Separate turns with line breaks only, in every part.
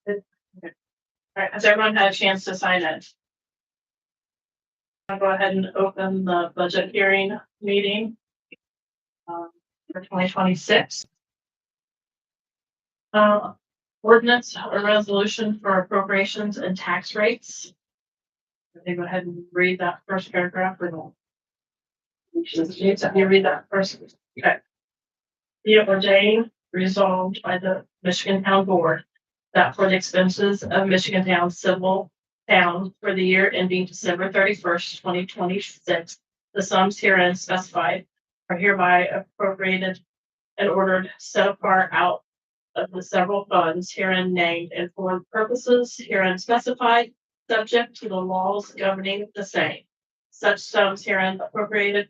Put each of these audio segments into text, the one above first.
Okay. All right, has everyone had a chance to sign it? I'll go ahead and open the budget hearing meeting for 2026. Ordinance or resolution for appropriations and tax rates. Let me go ahead and read that first paragraph or no? You read that first. Okay. Be it ordained, resolved by the Michigan Town Board that for the expenses of Michigan Town Civil Town for the year ending December 31st, 2026, the sums herein specified are hereby appropriated and ordered set apart out of the several funds herein named and for purposes herein specified, subject to the laws governing the same. Such sums herein appropriated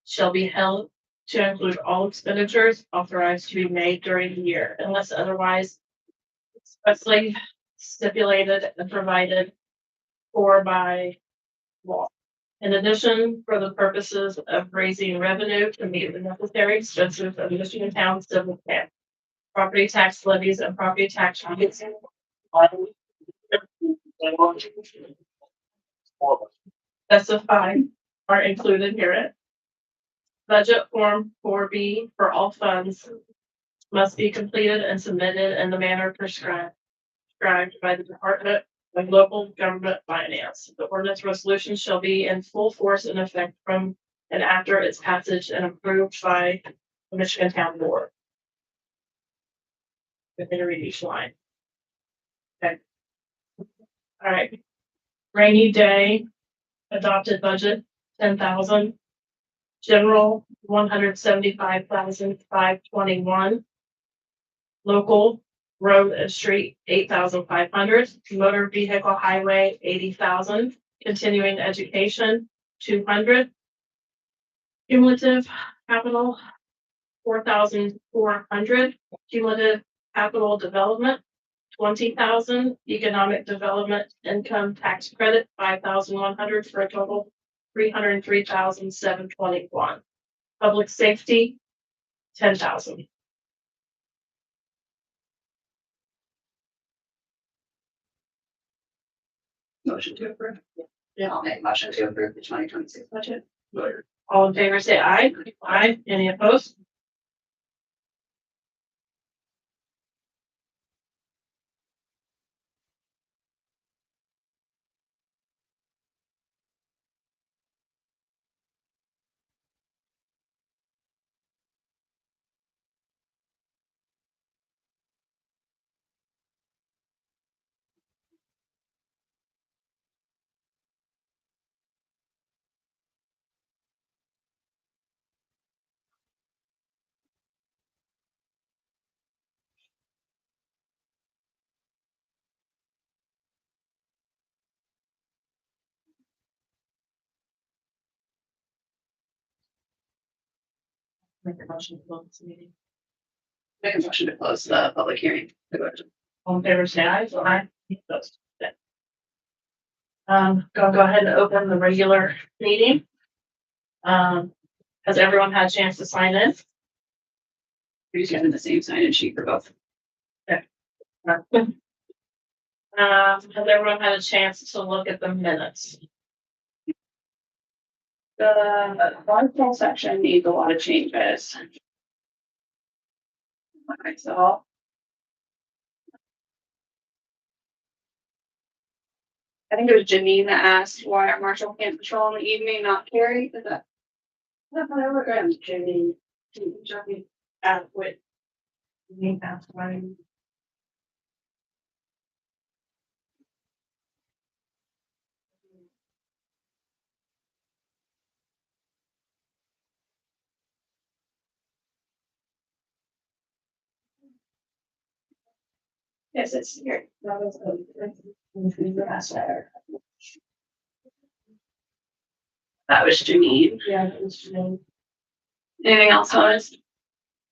shall be held to include all expenditures authorized to be made during the year unless otherwise expressly stipulated and provided for by law. In addition, for the purposes of raising revenue to meet the necessary expenses of Michigan Town Civil Town, property tax levies and property tax rates specified are included herein. Budget form 4B for all funds must be completed and submitted in the manner prescribed by the Department of Local Government Finance. The ordinance resolution shall be in full force and effect from and after its passage and approved by the Michigan Town Board. I'm going to read each line. Okay. All right. Rainy day, adopted budget, 10,000. General, 175,521. Local, road and street, 8,500. Motor vehicle highway, 80,000. Continuing education, 200. Cumulative capital, 4,400. Cumulative capital development, 20,000. Economic development income tax credit, 5,100 for a total 303,721. Public safety, 10,000.
Motion to approve.
Yeah.
I'll make motion to approve the 2026 budget.
All in favor, say aye. Aye. Any opposed? Make a motion to close this meeting.
Make a motion to close the public hearing.
All in favor, say aye. Aye. Any opposed? Okay. Go ahead and open the regular meeting. Has everyone had a chance to sign in?
We're just having the same sign-in sheet for both.
Has everyone had a chance to look at the minutes?
The waterfall section needs a lot of changes. What I saw. I think it was Janine that asked why our marshal can't patrol in the evening, not Carrie. Is that?
What Jenny, adequate. That's why.
Yes, it's here. That was Janine.
Yeah, it was Jenny.
Anything else on us?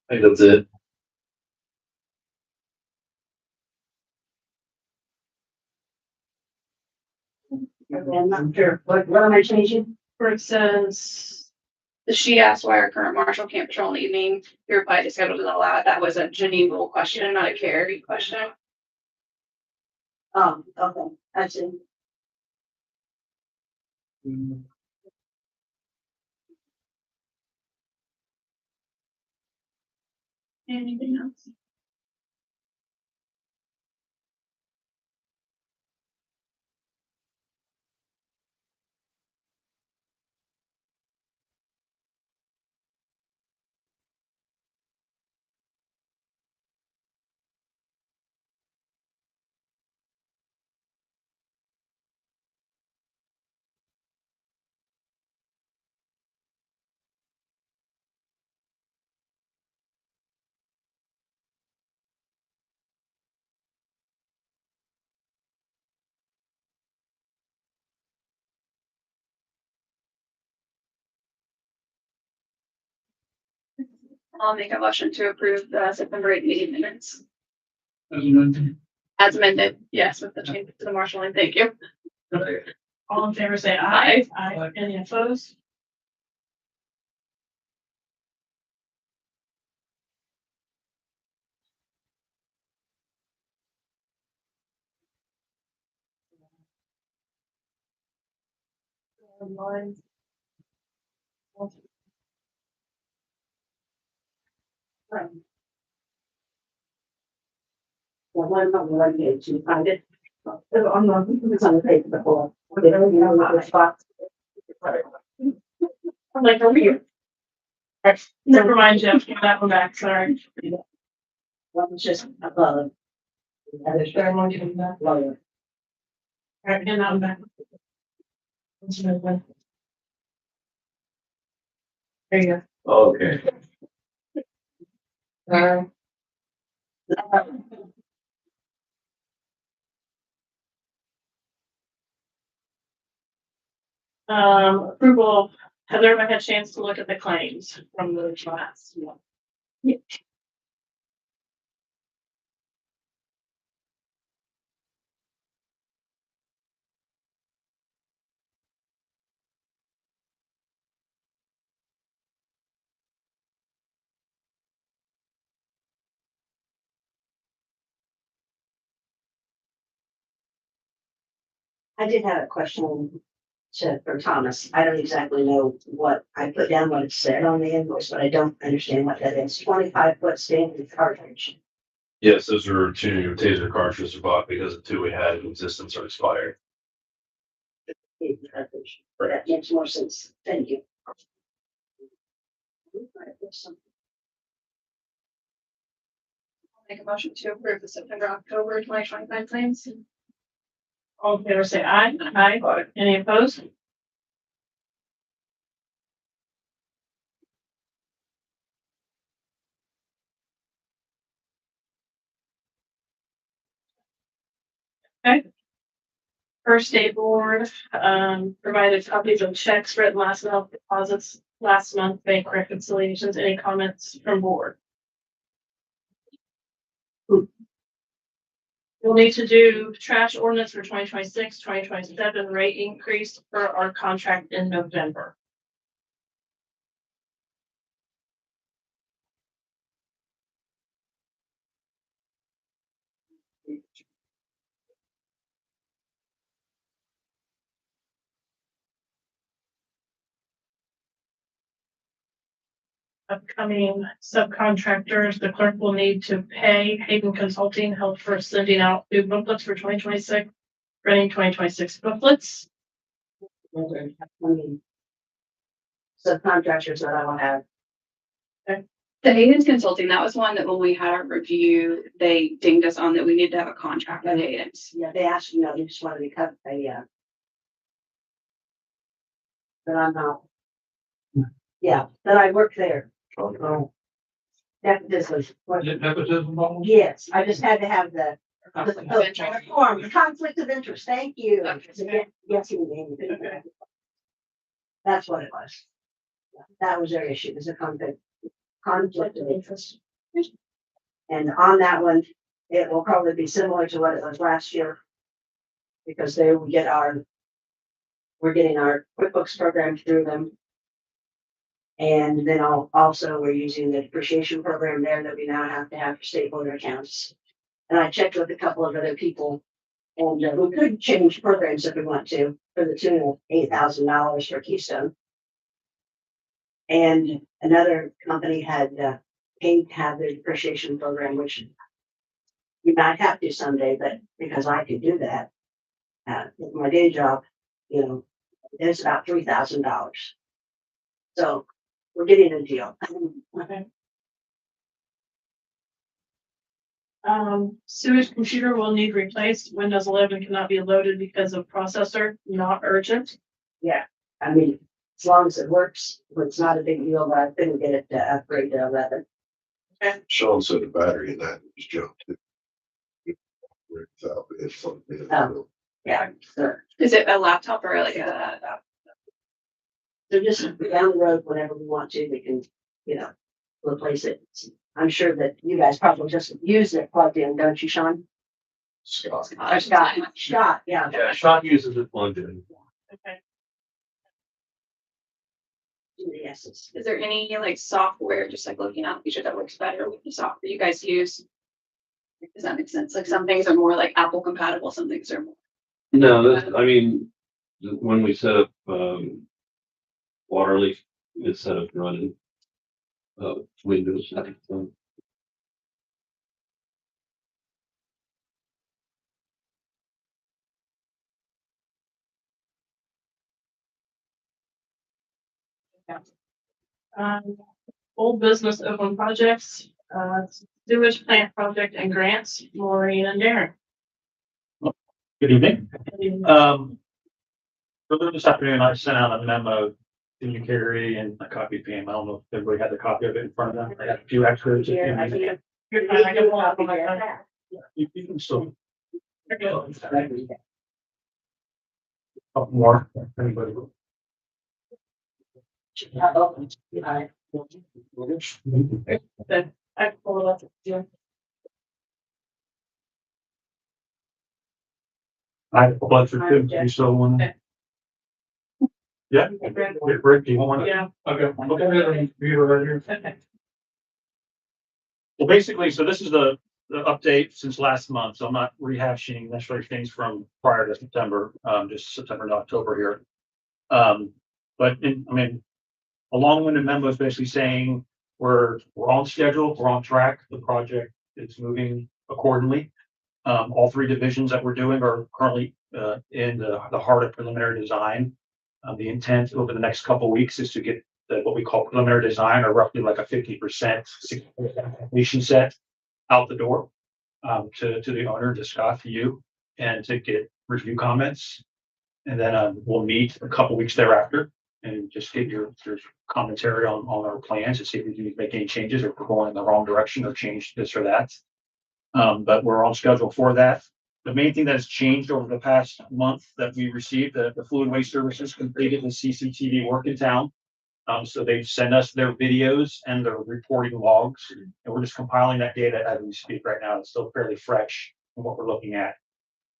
I think that's it.
I'm not sure. What am I changing? Where it says, she asked why our current marshal can't patrol in the evening. He replied, the schedule doesn't allow it. That was a Janine rule question, not a Carrie question. Okay, I see. Anything else? I'll make a motion to approve the September 8th meeting minutes. As amended, yes, with the change to the marshalling, thank you.
All in favor, say aye. Aye. Any opposed?
Well, one of them like it to find it. I'm not, it's on the page before. Okay, you know, the spots.
I'm like, over here. Never mind, Jeff, give that one back, sorry.
One was just above. And there's very much in that lower.
All right, hand that one back. There you
Okay.
go. Approval, has everybody had a chance to look at the claims from the last one?
I did have a question for Thomas. I don't exactly know what, I put down what it said on the invoice, but I don't understand what that is. 25-foot standard cartridge.
Yes, those were two taser cartridges we bought because the two we had in existence are expired.
Cartridge. But that makes more sense. Thank you.
Make a motion to approve the September, October 2025 claims.
All in favor, say aye. Aye. Any opposed? Okay. First State Board, provided copies of checks written last month, deposits last month, bank reconciliations, any comments from board? We'll need to do trash ordinance for 2026, 2027 rate increase for our contract in November. Upcoming subcontractors, the clerk will need to pay Hayden Consulting Help for sending out new booklets for 2026, running 2026 booklets.
I mean, subcontractors that I will have.
The Hayden's Consulting, that was one that when we had our review, they dinged us on that we need to have a contract with Hayden's.
Yeah, they asked, you know, they just wanted to cut a, but I'm not. Yeah, but I work there. Oh. This was. Yes, I just had to have the form, the conflict of interest, thank you. Yes, you mean. That's what it was. That was their issue, was a conflict of interest. And on that one, it will probably be similar to what it was last year. Because they will get we're getting our QuickBooks program through them. And then we're using the depreciation program there that we now have to have for state board accounts. And I checked with a couple of other people And we could change programs if we want to, for the tune of $8,000 for Keystone. And another company had paid to have their depreciation program, which you might have to someday, but because I could do that, with my day job, you know, it's about $3,000. So we're getting a deal.
Okay. Sewage computer will need replaced. Windows 11 cannot be loaded because of processor, not urgent.
I mean, as long as it works, it's not a big deal, but I couldn't get it to upgrade to 11.
Sean said the battery in that was jumped.
Oh. Yeah, sure.
Is it a laptop or like a?
So just down the road, whenever we want to, we can, replace it. I'm sure that you guys probably just use it plugged in, don't you, Sean?
Scott.
Or Scott, yeah.
Yeah, Sean uses it plugged in.
Okay.
Yes,
Is there any like software, just like looking at a feature that works better with the software you guys use? Does that make sense? Like some things are more like Apple compatible, some things are more.
No, I mean, when we set up, Waterleaf, it's set up running, Windows. So, Um, old business open projects, sewage plant project and grants, Maureen and Darren.
Good evening. Earlier this afternoon, I sent out a memo to you, Carrie, and a copy to Pam. I don't know if everybody had the copy of it in front of them. I had a few extras. If you
Yeah, I
need it.
do.
You're fine, I can pull out my phone.
You can still. Couple more, if anybody.
I can pull it up. Yeah.
I have a bunch of tips, you still want?
Okay.
Yeah, Rick, do you want one?
Yeah.
Okay, look at it on the computer right here.
Okay.
Well, basically, so this is the update since last month, so I'm not rehashing necessarily things from prior to September, just September to October here. A long-winded memo is basically saying we're on schedule, we're on track, the project is moving accordingly. All three divisions that we're doing are currently in the heart of preliminary design. The intent over the next couple of weeks is to get what we call preliminary design, or roughly like a 50% completion set out the door to the owner, to Scott, to you, and to get review comments. And then we'll meet a couple weeks thereafter and just get your commentary on our plans to see if we need to make any changes, or if we're going in the wrong direction or change this or that. But we're on schedule for that. The main thing that has changed over the past month that we received, the Fluid Waste Services completed the CCTV work in town. So they send us their videos and their reporting logs, and we're just compiling that data as we speak right now. It's still fairly fresh in what we're looking at.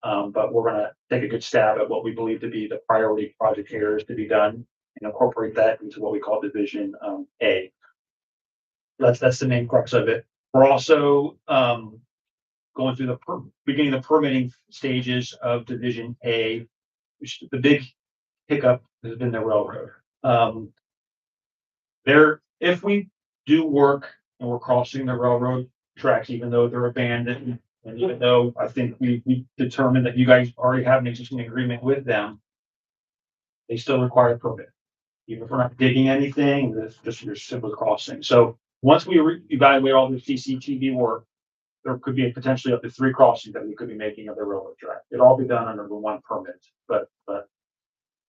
But we're gonna take a good stab at what we believe to be the priority project areas to be done and incorporate that into what we call Division A. That's the main crux of it. We're also going through beginning the permitting stages of Division A, which the big hiccup has been the railroad. If we do work and we're crossing the railroad tracks, even though they're abandoned, and even though I think we determined that you guys already have an existing agreement with them, they still require a permit. Even if we're not digging anything, it's just your simple crossing. So once we evaluate all the CCTV work, there could be potentially up to 3 crossings that we could be making of the railroad track. It'll all be done under the one permit, but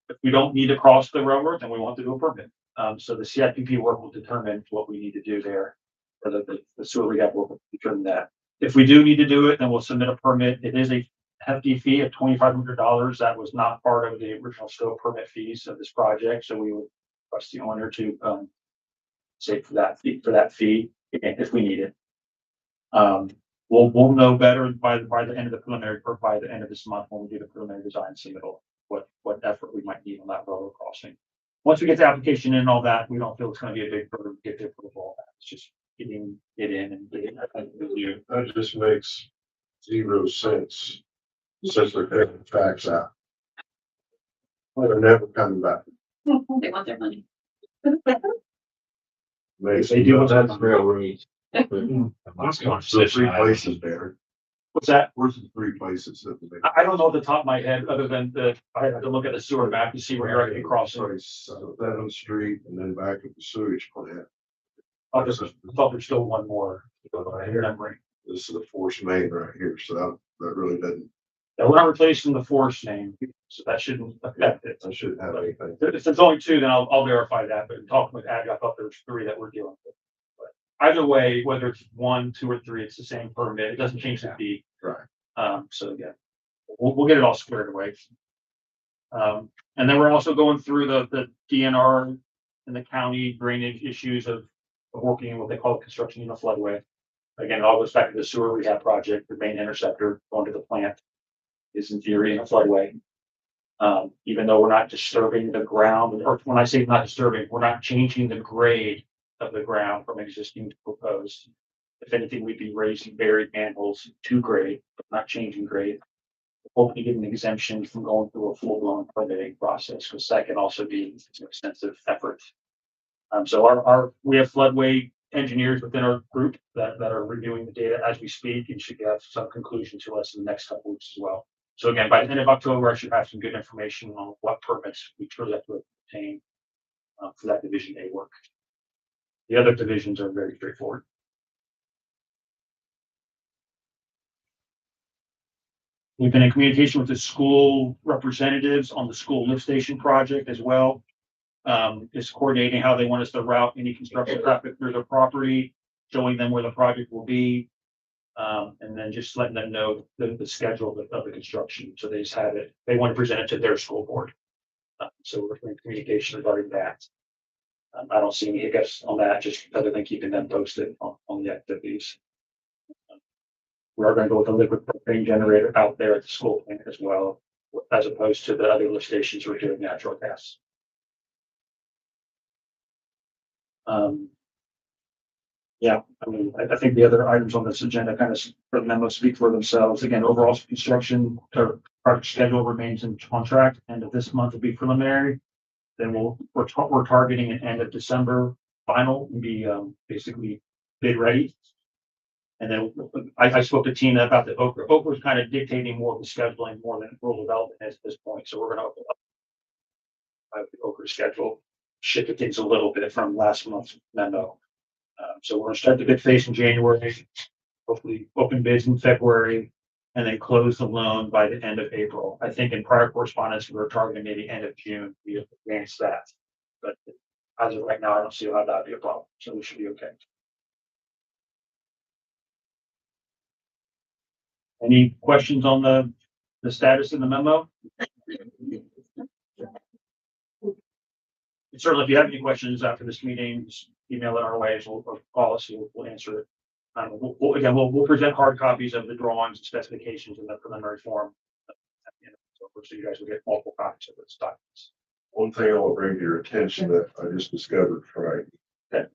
if we don't need to cross the railroad, then we want to do a permit. So the CIPP work will determine what we need to do there, or the sewer rehab will determine that. If we do need to do it, then we'll submit a permit. It is a hefty fee of $2,500. That was not part of the original scope permit fees of this project, so we would request the owner to say for that fee if we need it. We'll know better by the end of the preliminary, or by the end of this month when we do the preliminary design submittal, what effort we might need on that railroad crossing. Once we get the application in and all that, we don't feel it's gonna be a big burden to get the approval. It's just getting it in and getting.
That just makes 0 sense since they're taking the tracks out. Well, they're never coming back.
They want their money.
They do.
That's railroads.
Let's go on.
So three places there.
What's that?
Where's the three places that they?
I don't know at the top of my head, other than I had to look at the sewer map to see where you're actually crossing.
Seventh Street and then back at the sewage plant.
I thought there's still one more. Remembering.
This is the force main right here, so that really doesn't,
Yeah, we're not replacing the force name, so that shouldn't affect it.
I shouldn't have anything.
If there's only two, then I'll verify that, but in talking with Ag, I thought there was three that we're dealing with. But either way, whether it's one, two, or three, it's the same permit. It doesn't change the fee.
Right.
So yeah, we'll get it all squared away. And then we're also going through the DNR and the county drainage issues of working in what they call construction in a floodway. Again, it all goes back to the sewer rehab project, the main interceptor going to the plant is in theory in a floodway. Even though we're not disturbing the ground, or when I say not disturbing, we're not changing the grade of the ground from existing to proposed. If anything, we'd be raising buried manholes to grade, but not changing grade. Hopefully get an exemption from going through a full-blown permitting process, because that can also be an extensive effort. So we have floodway engineers within our group that are reviewing the data as we speak, and should have some conclusion to us in the next couple weeks as well. So again, by the end of October, I should have some good information on what permits we truly have to obtain for that Division A work. The other divisions are very straightforward. We've been in communication with the school representatives on the school lift station project as well. Is coordinating how they want us to route any construction traffic through their property, showing them where the project will be. And then just letting them know the schedule of the construction. So they just have it, they want to present it to their school board. So we're in communication regarding that. I don't see any hiccups on that, just other than keeping them posted on the activities. We are going to go with a liquid propane generator out there at the school plant as well, as opposed to the other lift stations we're doing natural gas. Yeah, I mean, I think the other items on this agenda kind of for the memo speak for themselves. Again, overall construction or project schedule remains on track. End of this month will be preliminary. Then we're targeting an end of December final and be basically bid ready. And then I spoke to Tina about the Okra. Okra is kind of dictating more of the scheduling more than rural development is at this point. So we're going to open up the Okra schedule, shift things a little bit from last month's memo. So we're going to start the bid phase in January, hopefully open bids in February, and then close the loan by the end of April. I think in prior correspondence, we were targeting maybe end of June. We advanced that. But as of right now, I don't see how that would be a problem. So we should be okay. Any questions on the status of the memo? Certainly, if you have any questions after this meeting, just email it our way or call us, we'll answer it. We'll present hard copies of the drawings and specifications in the preliminary form. So you guys will get multiple copies of those documents.
One thing I will bring to your attention that I just discovered Friday.
Okay.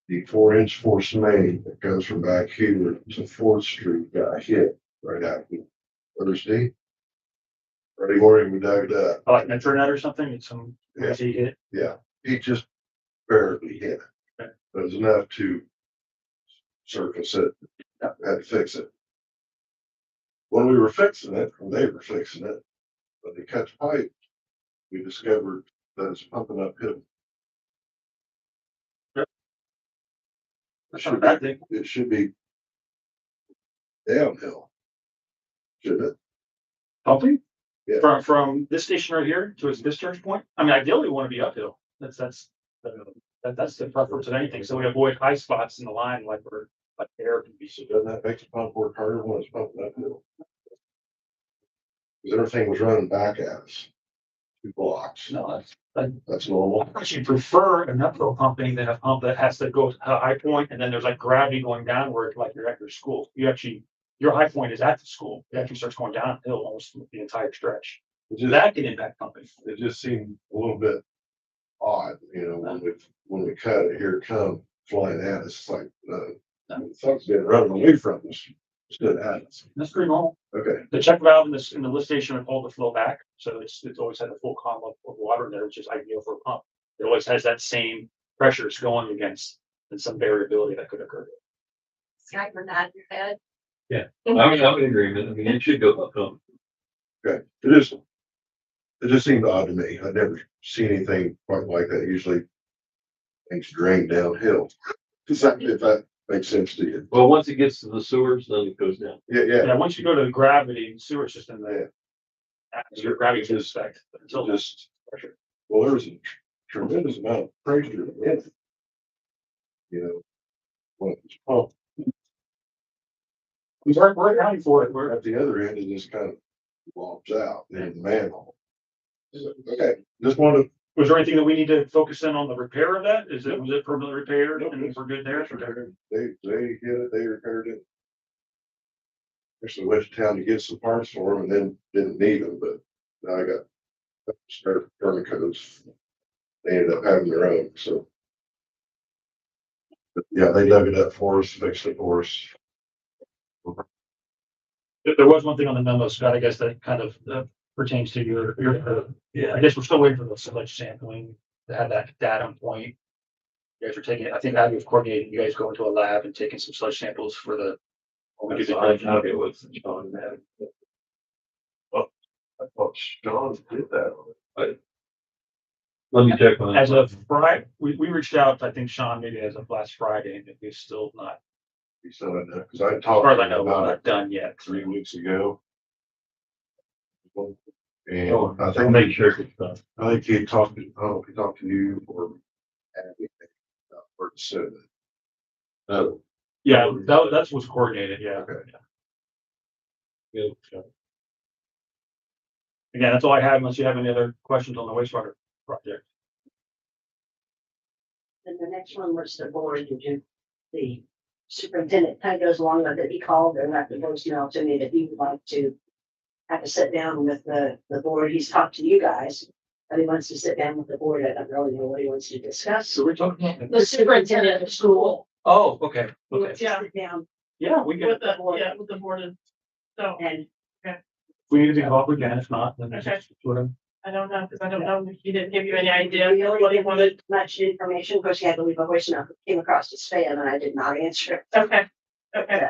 The 4-inch force main that goes from back here to 4th Street got hit right after Thursday. Friday morning, we dug it up.
Like Metronet or something, it's some crazy hit.
Yeah, he just barely hit it.
Okay.
But it was enough to surface it. Had to fix it. When we were fixing it, or they were fixing it, but they cut the pipe, we discovered that it's pumping uphill.
That's not a bad thing.
It should be downhill. Shouldn't it?
Pumping?
Yeah.
From this station right here to its discharge point? I mean, ideally we want to be uphill. That's the preference of anything. So we avoid high spots in the line like air can be.
So doesn't that make the pump work harder when it's pumping uphill? Because everything was running back at us. 2 blocks.
No,
That's normal.
I actually prefer an uphill pumping than a pump that has to go to a high point and then there's like gravity going downward like you're at your school. Your high point is at the school. It actually starts going downhill almost the entire stretch. That can impact pumping.
It just seemed a little bit odd, when we cut it, here it come flying at us. It's like, something's been running away from us. Stood out.
That's pretty normal.
Okay,
The check valve in this, in the lift station would hold the flow back, so it's always had a full column of water in there, which is ideal for a pump. It always has that same pressure it's going against, and some variability that could occur.
Scott, you're nodding your head.
I'm in agreement. I mean, it should go up.
okay. It just seemed odd to me. I'd never seen anything quite like that. Usually things drain downhill. If that makes sense to you.
Well, once it gets to the sewers, then it goes down.
Yeah,
Yeah, once you go to the gravity sewer system, the atmosphere gravity is effect until this
Just,
pressure.
well, there was a tremendous amount of pressure in it. You know, when it was pumped.
We're accounting for it. We're,
At the other end, it just kind of lobs out in the manhole. Okay, just wanted,
was there anything that we need to focus in on the repair of that? Was it permanently repaired and we're good there?
they hit it, they repaired it. Actually went to town to get some parts for them and then didn't need them, but now I got spare codes. They ended up having their own, so. But yeah, they dug it up for us, fixed it for us.
There was one thing on the memo, Scott, I guess that kind of pertains to your, yeah, I guess we're still waiting for the sludge sampling to have that data point. You guys are taking it, I think Abby was coordinating, you guys go into a lab and taking some sludge samples for the. when we do the-
I'll get with John that. Well, I thought John did that. Let me check on that.
As of Friday, we reached out, I think Sean, maybe as of last Friday, and it's still not,
He said that, cause I
as
talked
far as
to
I
him
know, we're
about
not
it
done yet.
3 weeks ago. And
Oh,
I
I'll
think,
make sure it's done.
I think he talked to, I don't know if he talked to you or Abby about where to set it.
No.
Yeah, that's what's coordinated, yeah.
Okay.
Good.
Again, that's all I have unless you have any other questions on the wastewater project.
And the next one was the board, the superintendent kind of goes along with it. He called and left a voicemail to me that he would like to have to sit down with the board. He's talked to you guys, but he wants to sit down with the board. I don't really know what he wants to discuss.
So we're talking about.
The superintendent of the school.
Oh, okay,
He wants to
Yeah.
sit down
yeah, we
With
get,
the board and, so,
and
we need to be involved again, if not, then
Okay.
just whatever.
I don't know, because I don't know if he didn't give you any idea
he
what he
really
wanted.
wanted much information. Of course, he had to leave a voicemail. It came across as spam and I did not answer it.
Okay, okay,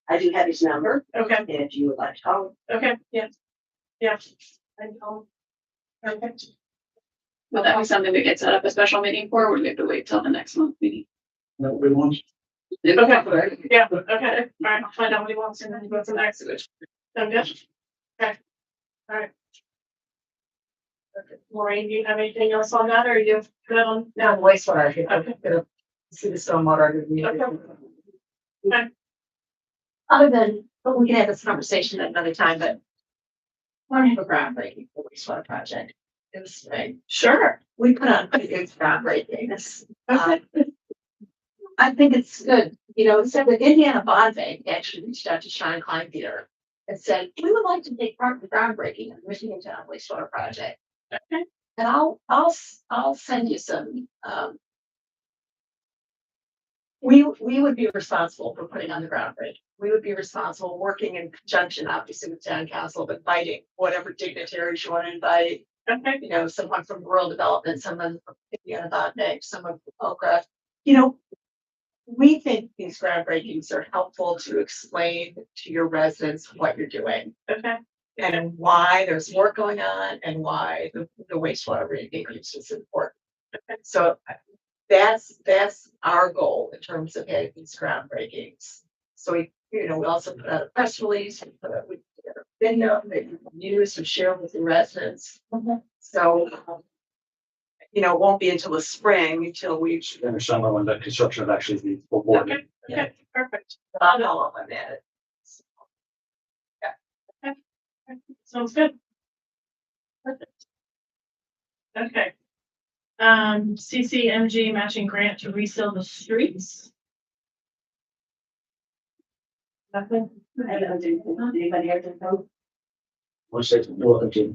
I do have his number
okay,
if you would like to call him.
okay, yeah. Yeah. I know. Okay.
Will that be something we get set up a special meeting for, or would we have to wait till the next month meeting?
Okay, yeah, okay, all right, I'll find out what he wants and then go from there. Sound good? Okay, all right. Okay. Maureen, do you have anything else on that, or are you good on?
No, wastewater.
Okay.
See the stormwater.
Okay.
Other than, but we can have this conversation at another time, but. I want to have a groundbreaking for the wastewater project in the spring.
Sure.
We put on pretty good groundbreaking. This,
Okay.
I think it's good. You know, so the Indiana Bond Bank actually reached out to Sean Kleinpeter and said, we would like to take part in the groundbreaking of the Michigan Town wastewater project.
Okay.
And I'll send you some, we would be responsible for putting on the groundbreaking. We would be responsible, working in conjunction, obviously, with town council, but inviting whatever dignitaries you want to invite.
Okay.
You know, someone from rural development, someone from Indiana Bond Bank, someone from Okra. You know, we think these groundbreakings are helpful to explain to your residents what you're doing
Okay.
and why there's work going on and why the wastewater rate increase is important. So that's our goal in terms of having these groundbreakings. So we also put out a press release, we put out a video that you can use and share with the residents. So, it won't be until the spring until we.
In the summer when the construction of actually be awarded.
Okay, perfect.
I'll follow up on that.
Sounds good. Perfect. Okay. CCMG matching grant to reseal the streets. Nothing.
I don't do, anybody ever know?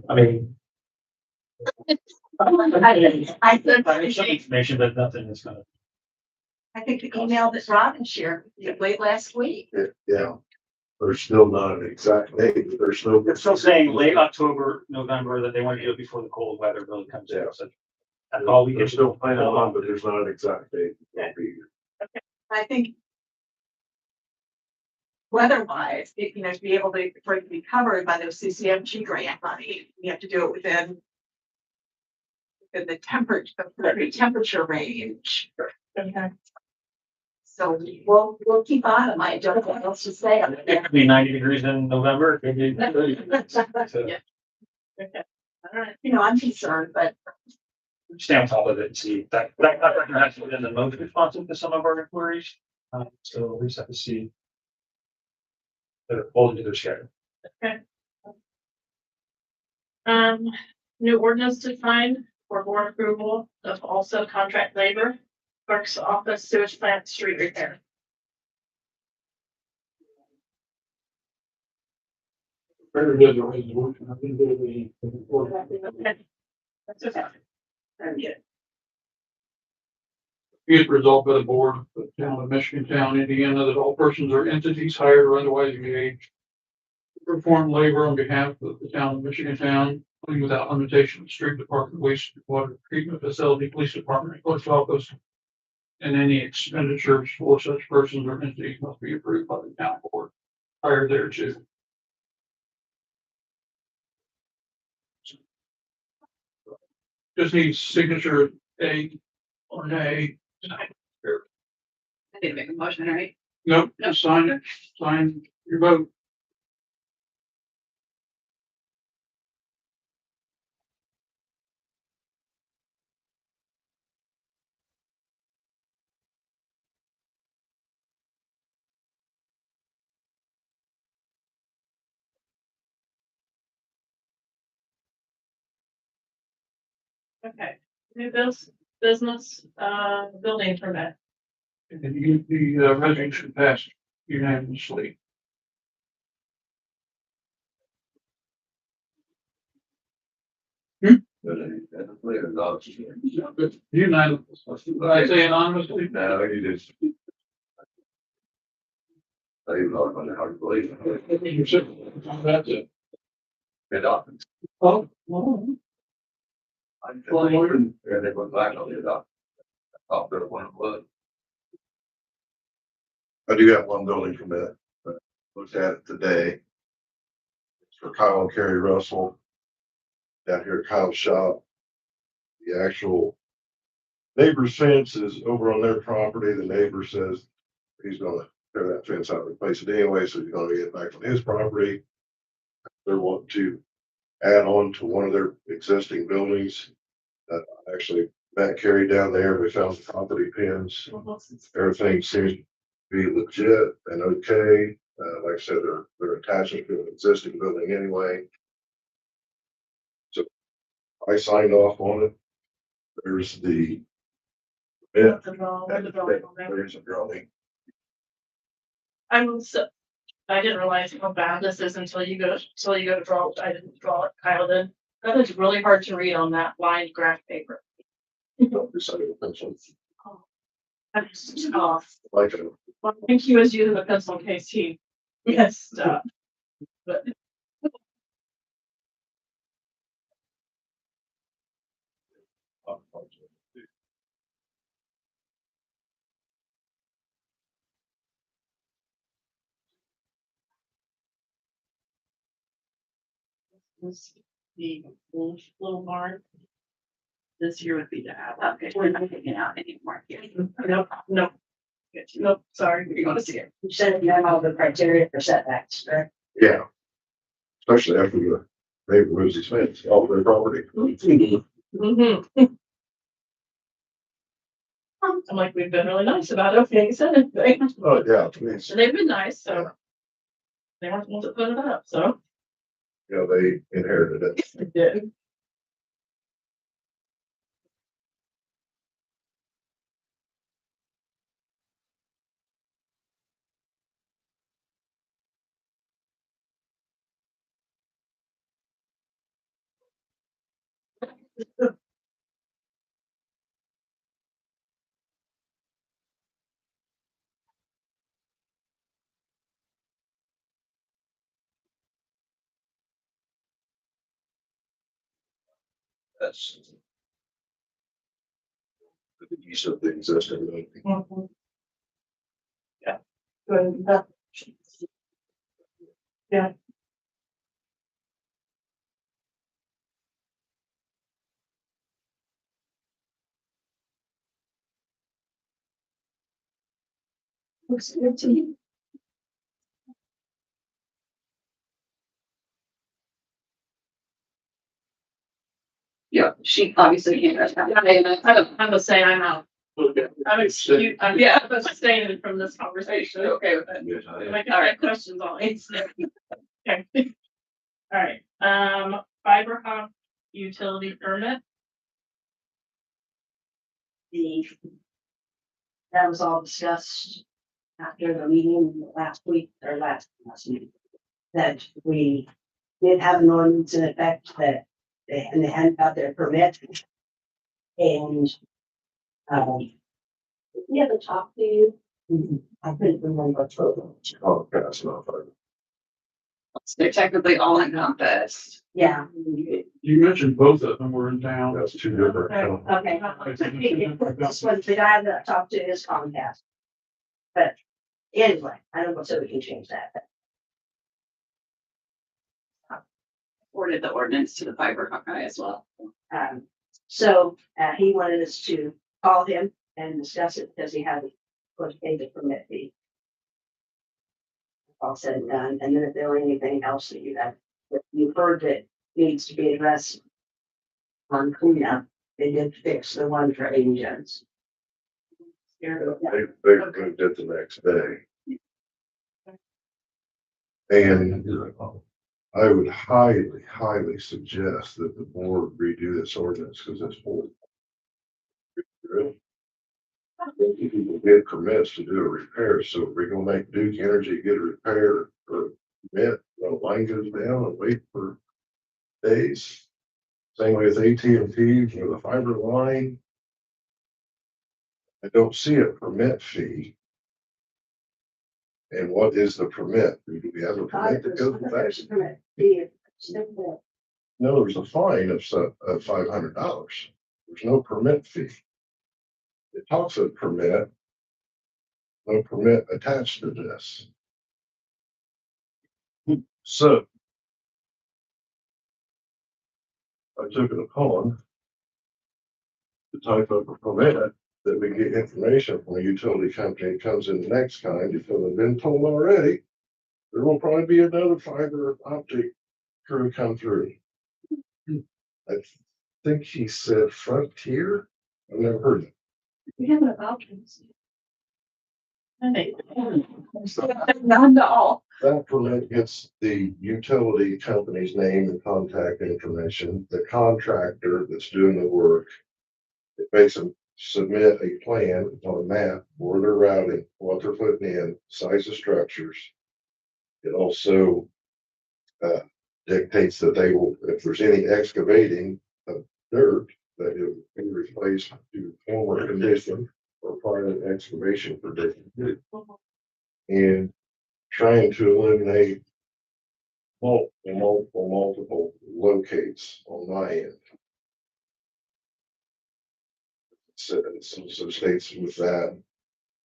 I mean,
I think,
some information, but nothing is gonna.
I think the email that Robin shared late last week.
Yeah, There's still not an exact date, there's still.
They're still saying late October, November, that they want to do it before the cold weather really comes in. So that's all we
They're
can.
still planning on, but there's not an exact date. It'll be-
I think weather-wise, to be able to, for it to be covered by those CCMG grant money, you have to do it within the temperature range.
Okay.
So we'll keep on them. I don't know what else to say.
It could be 90 degrees in November. It could be 30. So
Yeah. Okay, all right.
I'm concerned, but
stay on top of it and see that contractor has been the most responsive to some of our inquiries. So we just have to see. They're holding to their schedule.
New ordinance defined for board approval of all subcontract labor, clerk's office, sewage plant, street repair. Okay. That's okay. Very good.
Be it resolved by the board of the town of Michigan Town, Indiana, that all persons or entities hired or otherwise engaged to perform labor on behalf of the town of Michigan Town, including without limitation, street department, wastewater treatment facility, police department, clerk's office, and any expenditures for such persons or entities must be approved by the town board prior thereto. Just needs signature A or nay.
I didn't make a motion, right?
Nope, just sign it, sign your vote.
Okay, new business, building permit.
And the resolution passed unanimously. Unanimous. Did I say anonymously?
No, you just. I even know how to believe it.
You said, that's it.
It happens.
Oh, well,
And they went back on the dock. Up there when it was. I do have one building permit, but looked at it today. It's for Kyle and Kerry Russell. Down here at Kyle's shop. The actual neighbor's fence is over on their property. The neighbor says he's gonna tear that fence out and replace it anyway, so he's gonna get back on his property. They want to add on to one of their existing buildings. That actually met Kerry down there. We found the property pins. Everything seems to be legit and okay. Like I said, they're attaching to an existing building anyway. So I signed off on it. There's the. Yeah, there's a drawing.
I didn't realize how bad this is until you go to draw it. I didn't draw it, Kyle did. That is really hard to read on that lined graph paper.
Decided to pencil.
That's tough.
Like it.
Well, I think he was using the pencil in case he messed up. But this is the little barn. This here would be the house.
Okay, we're not taking out anymore here.
Nope. Nope, sorry, you're gonna see it.
You said you have all the criteria for setbacks, correct?
Yeah. Especially after the neighbor moves his fence off their property.
Mm-hmm. I'm like, we've been really nice about it. Okay, said anything.
Oh, yeah, please.
And they've been nice, so. They weren't the ones that put it up, so.
You know, they inherited it.
They did.
That's the east of the existing building.
Yeah. Good. That- Yeah. Looks good to me.
Yeah, she obviously can't rest that.
I'm gonna say I'm out.
Okay.
I'm excused,
Yeah.
I'm abstaining from this conversation.
Okay with that.
Yes, I am.
Like, I have questions on it. Okay. All right, fiber hop utility permit.
That was all discussed after the meeting last week or last meeting. That we did have an ordinance in effect that they hadn't got their permit. And, we ever talked to you? I couldn't remember.
Oh, that's not fine.
They're technically all encompassed.
Yeah.
You mentioned both of them were in town.
That's two different.
Okay. This was the guy that I talked to is Comcast. But anyway, I don't know, so we can change that.
Forwarded the ordinance to the fiber Hawkeye as well.
So he wanted us to call him and discuss it because he had to pay the permit fee. All said and done, and then if there were anything else that you heard that needs to be addressed on cleanup, they did fix the one for agents.
They moved it the next day. And I would highly, highly suggest that the board redo this ordinance because it's old. People get permits to do a repair, so if we're gonna make Duke Energy get a repair or permit, the line goes down and wait for days. Same with AT&T for the fiber line. I don't see a permit fee. And what is the permit? Do we have a permit that goes with that? No, there's a fine of $500. There's no permit fee. It talks of permit. No permit attached to this. So. I took it upon to type up a permit that we get information from a utility company. It comes in the next kind because I've been told already. There will probably be another fiber optic crew come through. I think he said Frontier. I've never heard it.
We have an option.
None at all.
That permit gets the utility company's name and contact information, the contractor that's doing the work. It makes them submit a plan on a map where they're routing, what they're putting in, size of structures. It also dictates that they will, if there's any excavating of dirt, that it will be replaced to former condition or private excavation condition. And trying to eliminate multiple locates on my end. So states with that,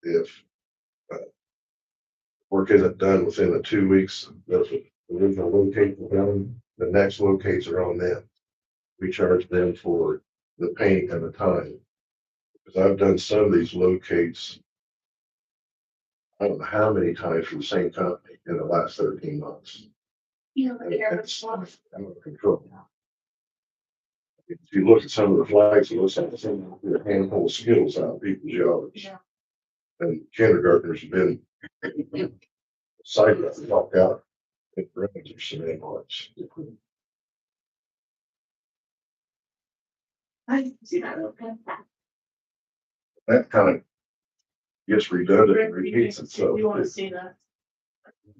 if work isn't done within the 2 weeks, the original locate done, the next locates are on them. We charge them for the paint and the time. Because I've done some of these locates, I don't know how many times for the same company in the last 13 months. It's out of control. If you look at some of the flags, it looks like a handful of skittles out of people's yards. And kindergartners have been cited, walked out in rooms or cement marks. That kind of gets redundant and repeats itself.
You want to see that?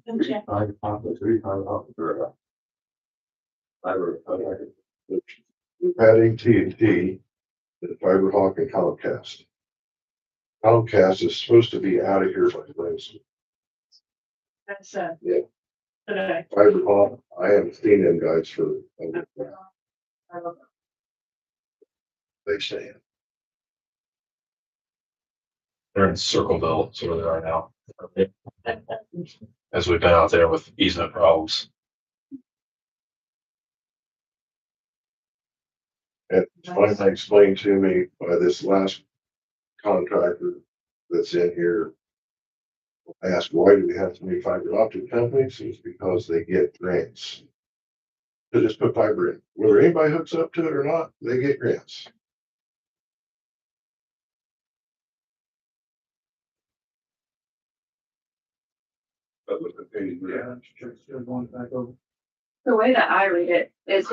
Okay.
We've had AT&T, the Fiber Hawk and Comcast. Comcast is supposed to be out of here by Wednesday.
That's
Yeah.
today.
Fiber Hawk, I haven't seen them guys for. they stand.
They're in Circleville, that's where they are now. As we've been out there with easement problems.
And finally explained to me by this last contractor that's in here. I asked, why do we have so many fiber optic companies? It's because they get grants. To just put fiber in, whether anybody hooks up to it or not, they get grants. That was the page, yeah.
The way that I read it is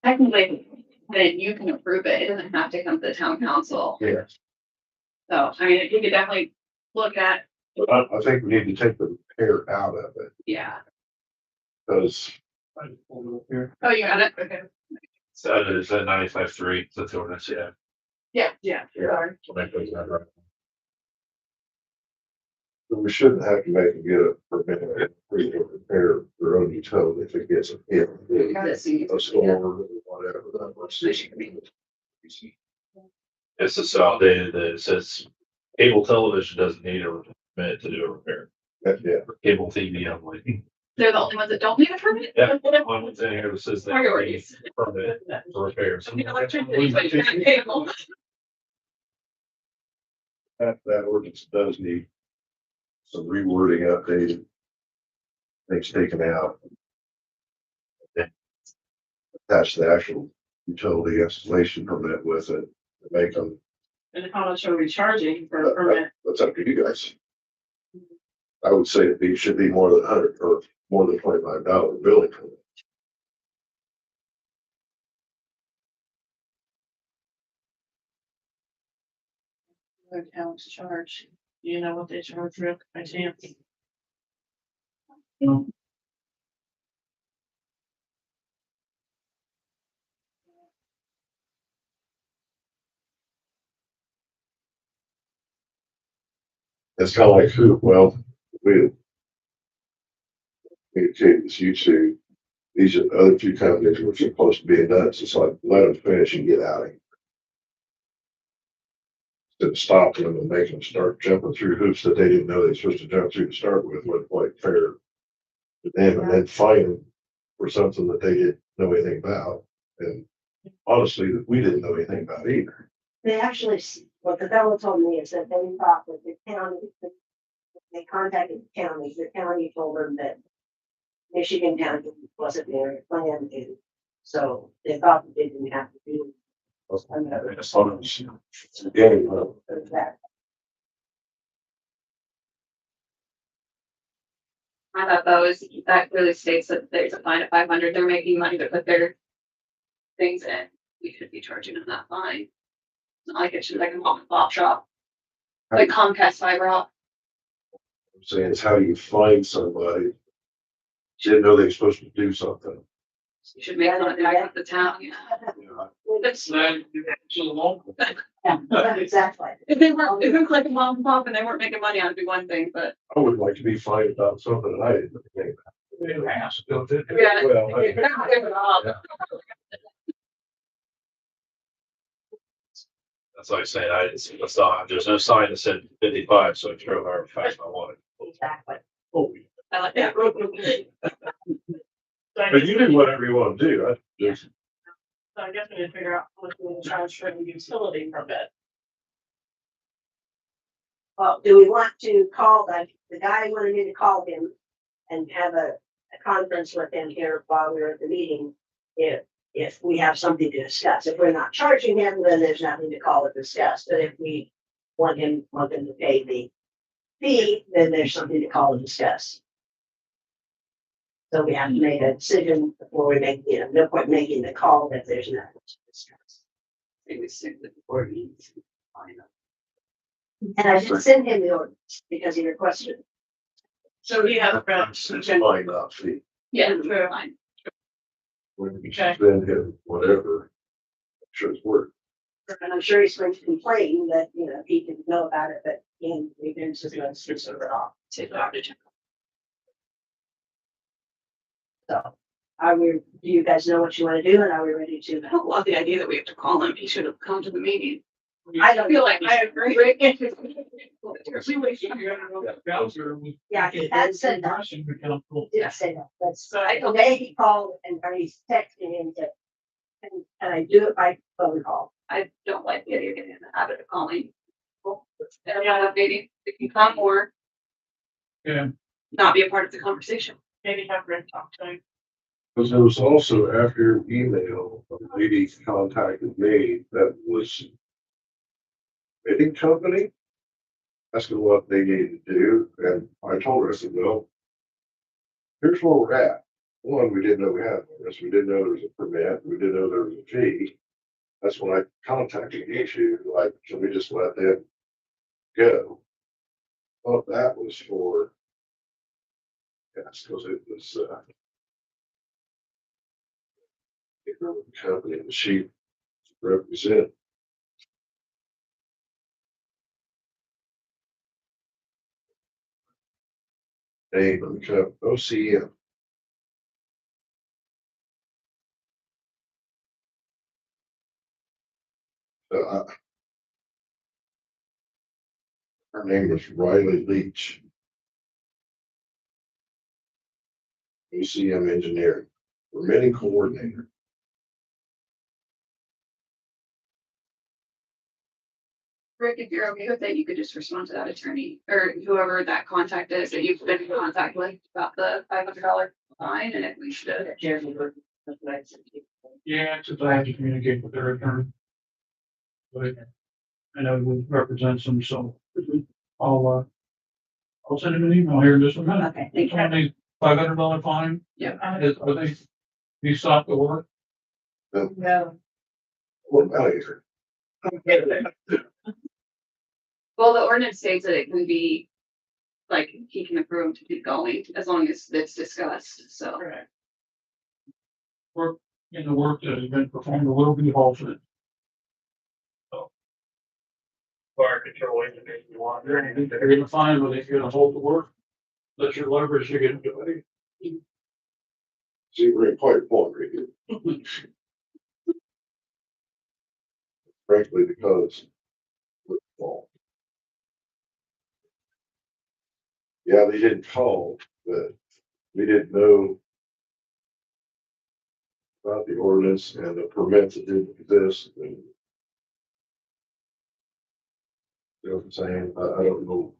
technically, then you can approve it. It doesn't have to come to the town council.
Yes.
So, I mean, you could definitely look at,
But I think we need to take the repair out of it,
yeah.
because
I just pulled it up here.
Oh, you got it? Okay.
So is that 95.3? That's the ordinance, yeah.
Yeah.
Yeah.
Sorry.
We'll make those that right.
we shouldn't have to make them get a permit to repair their own utility if it gets a hit.
Got it, see.
A storm or whatever. That was.
It's just outdated that it says cable television doesn't need a permit to do a repair.
Yeah.
Cable TV only.
They're the only ones that don't need a permit?
Yeah, one was in here that says they need
Priorities.
a permit for repairs.
I mean, electricity, but you're not cable.
That ordinance does need some rewording updated. Things taken out. Attach the actual utility installation permit with it, to make them,
And how much are we charging for a permit?
that's up to you guys. I would say it should be more than 100 or more than $25 billing for it.
What towns charge? Do you know what they charge, Rick, by chance?
It's kind of like who, well, we communicate with you two. These are the other two companies which are supposed to be done. So it's like, let them finish and get out of here. Instead of stopping them and making them start jumping through hoops that they didn't know they were supposed to jump through to start with, wasn't quite fair to them, and then fine them for something that they didn't know anything about. And honestly, that we didn't know anything about either.
They actually, what the fellow told me is that they thought that the county, they contacted the county told them that Michigan County wasn't their plan to. So they thought that they didn't have to do another.
As long as, again,
That.
I thought that really states that there's a fine of 500. They're making money to put their things in. We should be charging them that fine. It's not like it should be like a mom and pop shop, like Comcast fiber op.
I'm saying is how do you find somebody? Didn't know they were supposed to do something.
You should make contact with the town. Yeah.
You know,
That's-
Yeah, exactly.
If they weren't, if it was like a mom and pop and they weren't making money on it, it'd be one thing, but.
I would like to be fined about something that I didn't know anything about.
Yeah.
Well, I-
That's like saying, it's not, there's no sign that said 55, so I drove however fast I wanted.
Exactly.
Oh,
I like that.
but you do whatever you want to do. I just,
So I guess we need to figure out what we charge for the utility permit.
Well, do we want to call the guy wanted me to call him and have a conference with him here while we were at the meeting? If we have something to discuss, if we're not charging him, then there's nothing to call or discuss. But if we want him to pay the fee, then there's something to call and discuss. So we have to make a decision before we make, no point making the call if there's nothing to discuss. And I should send him the ordinance because he requested it.
So he has read.
it's fine, not fee.
Yeah, we're fine.
When you
Okay.
spend him whatever, I'm sure it's worth.
And I'm sure he's going to complain that, he didn't know about it, but we've been to it off.
Take the outage.
So do you guys know what you wanna do and are we ready to?
I don't love the idea that we have to call him. He should have come to the meeting.
I
I
don't
feel like I agree.
Yeah, that's it. Did say that, that's,
So I
the
don't,
day he called and, or he's texting him to, and I do it by phone call.
I don't like the idea of getting in the habit of calling. people. And I'm not updating, if you come or
Yeah.
not be a part of the conversation.
Maybe have Rick talk to him.
Because there was also after your email, a lady contacted me that was bidding company, asking what they needed to do, and I told her, I said, well, here's where we're at. One, we didn't know we had this, we didn't know there was a permit, we didn't know there was a fee. That's when I contacted you, like, can we just let them go? Well, that was for, yes, because it was, the company that she represented. Name of the company, OCM. Her name was Riley Leach. OCM Engineering, permitting coordinator.
Rick, if you're okay with it, you could just respond to that attorney or whoever that contact is that you've been in contact with about the $500 fine and if we should.
Jeremy, that's what I said.
Yeah, it's just I have to communicate with their attorney. But I know we represent them, so I'll send him an email here in just a minute.
Okay, thank you.
$500 fine.
Yeah.
Are they, he stopped the work?
No.
What about here?
Well, the ordinance states that it can be, like, he can approve him to keep going as long as it's discussed, so.
Correct.
Work, in the work that has been performed will be halted.
Fire control engineer, you want.
You're gonna find when they're gonna hold the work, that's your leverage to get into it.
See, we're in quite a point right here. Frankly, because. Well, yeah, they didn't call, but we didn't know about the ordinance and the permits that didn't exist. And, you know what I'm saying? I don't know.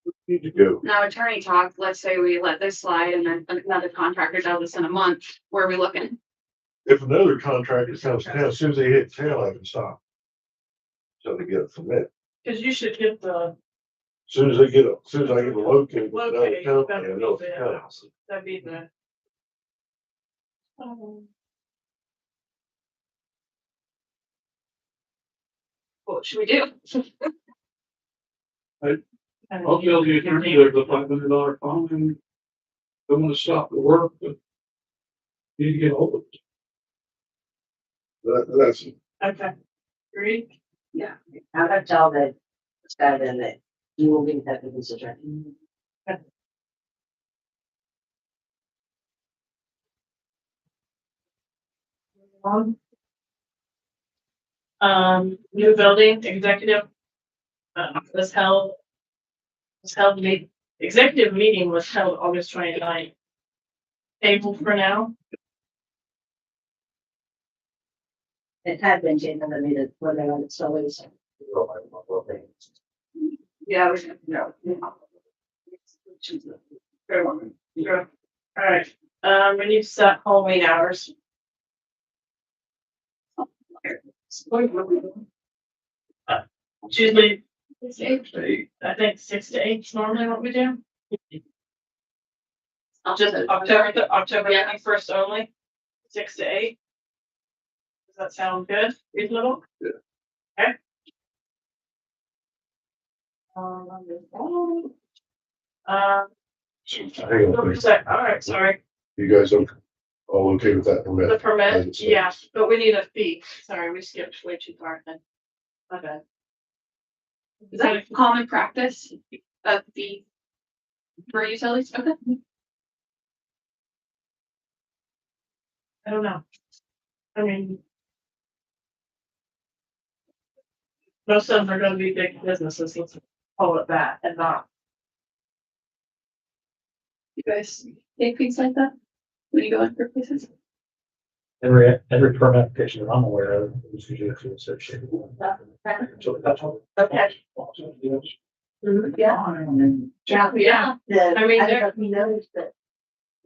We need to go.
Now attorney talk, let's say we let this slide and then another contractor does this in a month, where are we looking?
If another contractor comes down, as soon as they hit tail, I can stop. So they get a permit.
Cause you should get the,
As soon as I get a located with another
Locate,
company, I know
that'd be
it's
the-
coming.
that'd be the.
What should we do?
I'll tell the attorney there's a $500 fine and they want to stop the work, but you need to get hold of it.
That's,
Okay. Agreed?
Yeah, I'm gonna tell that, guy then that you will be in touch with his attorney.
New building executive. Was held. Executive meeting was held August 29th. Table for now.
It had been changed, I mean, when they went, so it's.
Yeah, we should, no.
Very well. Sure. All right, we need to set hallway hours. It's usually, I think 6 to 8 is normally what we do. Just October 21st only, 6 to 8. Does that sound good, reasonable?
Yeah.
Okay.
hang on, please.
All right, sorry,
You guys all okay with that permit?
the permit, yeah, but we need a fee, sorry, we skipped way too far then. Okay.
Is that common practice of the for utilities? Okay.
I don't know. I mean. Most of them are gonna be big businesses, let's call it that, and not,
You guys take things like that when you go in for places?
Every permit application that I'm aware of is usually associated with that. So that's all.
Okay. Yeah.
yeah,
The,
I mean,
I don't know if you noticed that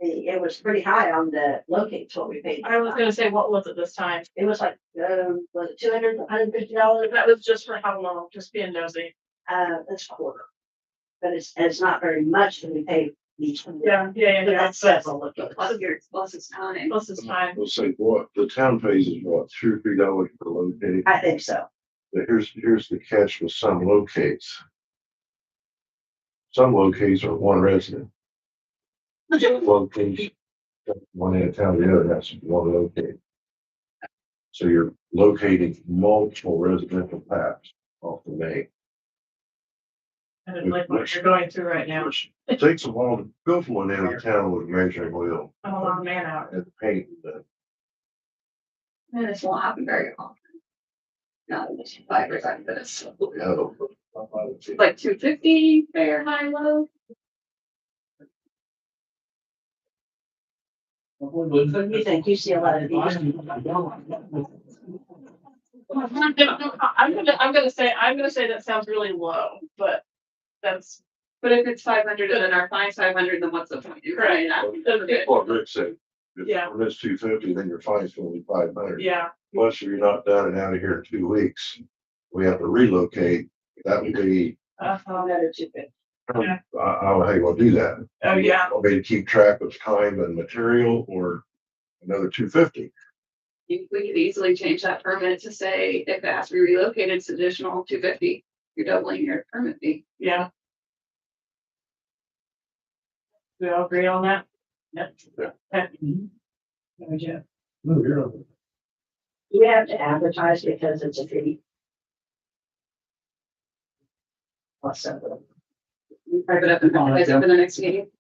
it was pretty high on the locate what we paid.
I was gonna say, what was it this time?
It was like, was it $250?
That was just for how long, just being nosy.
That's a quarter. But it's not very much that we pay each one.
Yeah,
But that's several locates.
Plus it's time.
Plus this time,
We'll say what, the town pays is what, $2 or $3 per locate?
I think so.
But here's the catch with some locates. Some locates are one resident. Locates, one in a town, the other has one locate. So you're locating multiple residential paths off the main.
I didn't like what you're going through right now.
Which takes a while to go from one end of the town with measuring wheel
I'm a long man out.
and paint. And
And this won't happen very often. Not in this 5 years after this. Like 250, fair, high, low.
What do you think? You see a lot of these.
I'm gonna say that sounds really low, but that's
But if it's 500 and then our fine's 500, then what's the point?
Right.
What Rick said, if
Yeah.
it's $250, then your fine's gonna be $500.
yeah,
Plus, if you're not done and out of here in 2 weeks, we have to relocate. That would be,
Another 250.
how the heck will do that?
oh, yeah,
Want me to keep track of time and material or another $250?
We could easily change that permit to say if it has to be relocated, it's additional 250. You're doubling your permit fee.
yeah. We all agree on that? Yep.
Yeah.
Okay.
Do we have to advertise because it's a fee? Awesome.
We type it up and advertise it for the next meeting.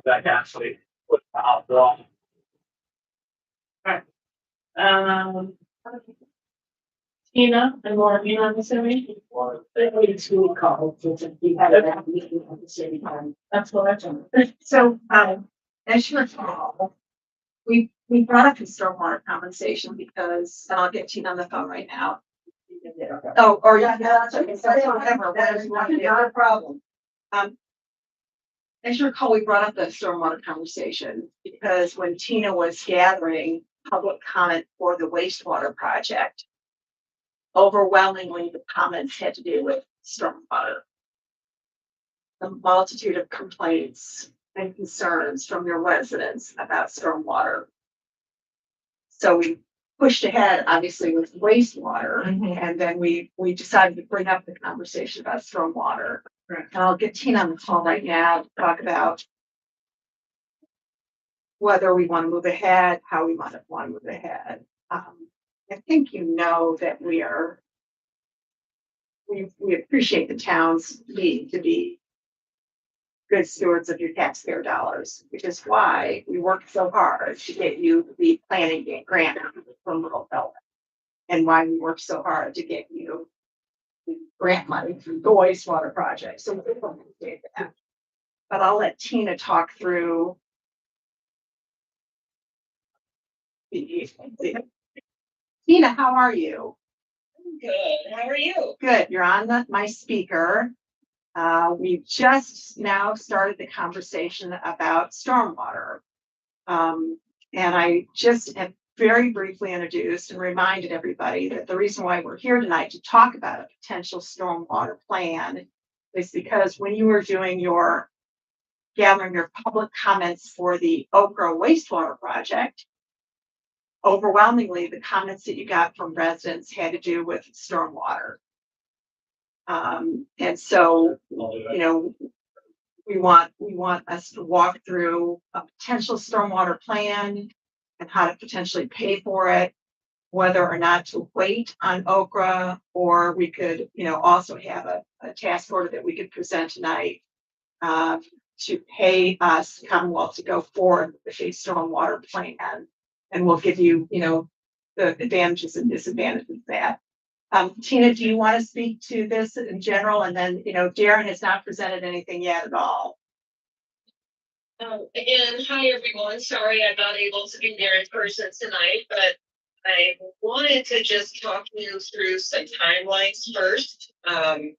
That actually put out wrong.
Tina and Maureen, I'm assuming.
It's school call, we had a meeting at the city time.
That's what I told.
So, as you recall, we brought up the stormwater compensation because, and I'll get Tina on the phone right now. Oh, or yeah, that's okay, so whatever, whatever you want to do.
Not a problem.
As you recall, we brought up the stormwater conversation because when Tina was gathering public comment for the wastewater project, overwhelmingly the comments had to do with stormwater. The multitude of complaints and concerns from your residents about stormwater. So we pushed ahead, obviously, with wastewater, and then we decided to bring up the conversation about stormwater.
Right.
And I'll get Tina on the call right now to talk about whether we want to move ahead, how we want to move ahead. I think you know that we appreciate the town's need to be good stewards of your taxpayer dollars, which is why we worked so hard to get you the planning grant from rural development. And why we worked so hard to get you the grant money through the wastewater project. So we're going to do that. But I'll let Tina talk through Tina, how are you?
Good. How are you?
Good. You're on my speaker. We've just now started the conversation about stormwater. And I just have very briefly introduced and reminded everybody that the reason why we're here tonight to talk about a potential stormwater plan is because when you were doing your gathering your public comments for the Okra wastewater project, overwhelmingly the comments that you got from residents had to do with stormwater. And so, you know, we want us to walk through a potential stormwater plan and how to potentially pay for it, whether or not to wait on Okra, or we could, you know, also have a task order that we could present tonight to pay us, Commonwealth, to go forward with a stormwater plan. And we'll give you, the advantages and disadvantages of that. Tina, do you want to speak to this in general? And then, Darren has not presented anything yet at all.
Again, hi everyone. Sorry I'm not able to be there in person tonight, but I wanted to just talk you through some timelines first. I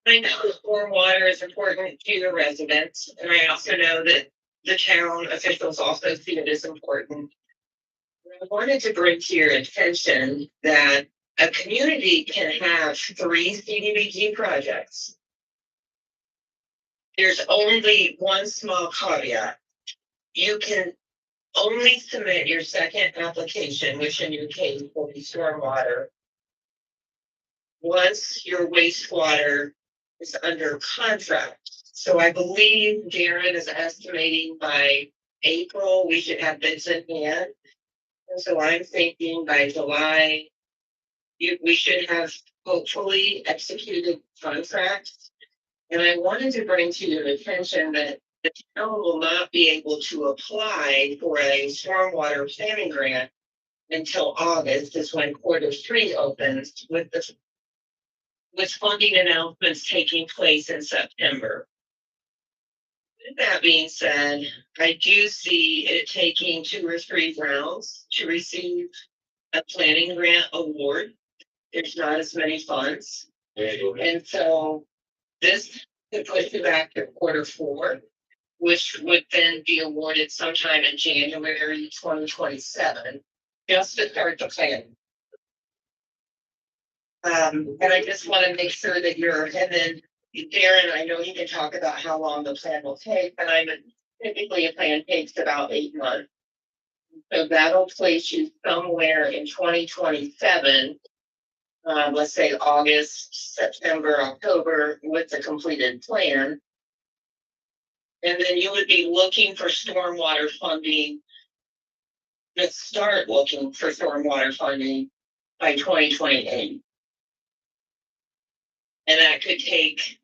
know stormwater is important to the residents, and I also know that the town officials also see it as important. I wanted to bring to your attention that a community can have 3 CDBG projects. There's only one small caveat. You can only submit your second application, which in your case will be stormwater, once your wastewater is under contract. So I believe Darren is estimating by April, we should have bids in hand. And so I'm thinking by July, we should have hopefully executed contracts. And I wanted to bring to your attention that the town will not be able to apply for a stormwater planning grant until August is when Q3 opens with funding announcements taking place in September. With that being said, I do see it taking 2 or 3 rounds to receive a planning grant award. There's not as many funds. And so this could push you back to Q4, which would then be awarded sometime in January 2027, just to start the plan. And I just want to make sure that and then Darren, I know you can talk about how long the plan will take, but typically a plan takes about 8 months. So that'll place you somewhere in 2027, let's say August, September, October, with the completed plan. And then you would be looking for stormwater funding, just start looking for stormwater funding by 2028. And that could take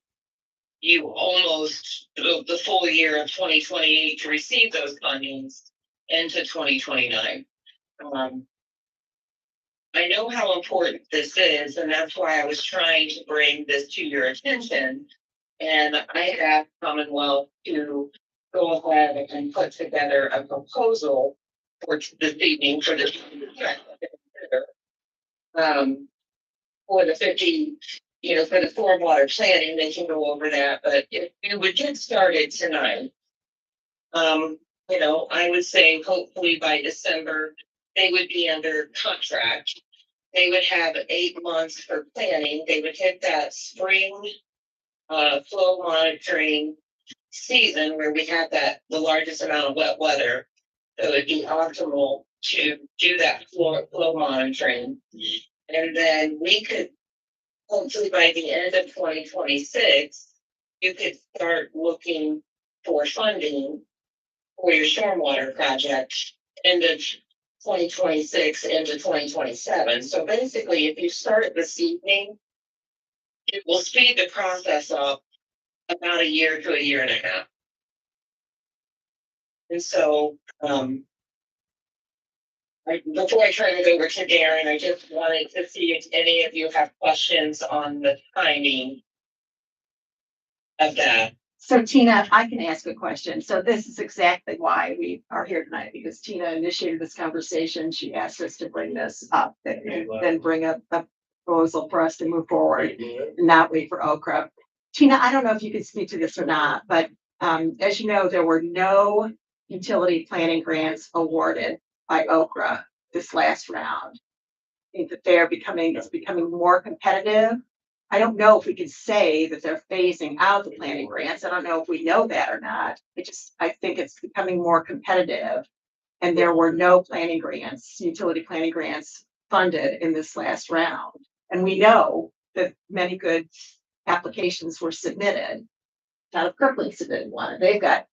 you almost the full year of 2028 to receive those fundings into 2029. I know how important this is, and that's why I was trying to bring this to your attention. And I asked Commonwealth to go ahead and put together a proposal for this evening for the for the 50, for the stormwater planning. They can go over that, but if we would get started tonight, I would say hopefully by December they would be under contract. They would have 8 months for planning. They would hit that spring flow monitoring season where we have the largest amount of wet weather. So it'd be optimal to do that flow monitoring. And then we could, hopefully by the end of 2026, you could start looking for funding for your stormwater project end of 2026 into 2027. So basically, if you start this evening, it will speed the process up about a year to a year and a half. And so, before I turn it over to Darren, I just wanted to see if any of you have questions on the timing of that.
So Tina, I can ask a question. So this is exactly why we are here tonight, because Tina initiated this conversation. She asked us to bring this up and then bring up a proposal for us to move forward and not wait for Okra. Tina, I don't know if you can speak to this or not, but as you know, there were no utility planning grants awarded by Okra this last round. I think that it's becoming more competitive. I don't know if we can say that they're phasing out the planning grants. I don't know if we know that or not. I think it's becoming more competitive. And there were no planning grants, utility planning grants funded in this last round. And we know that many good applications were submitted. Not a Kirkland submitted one. They've got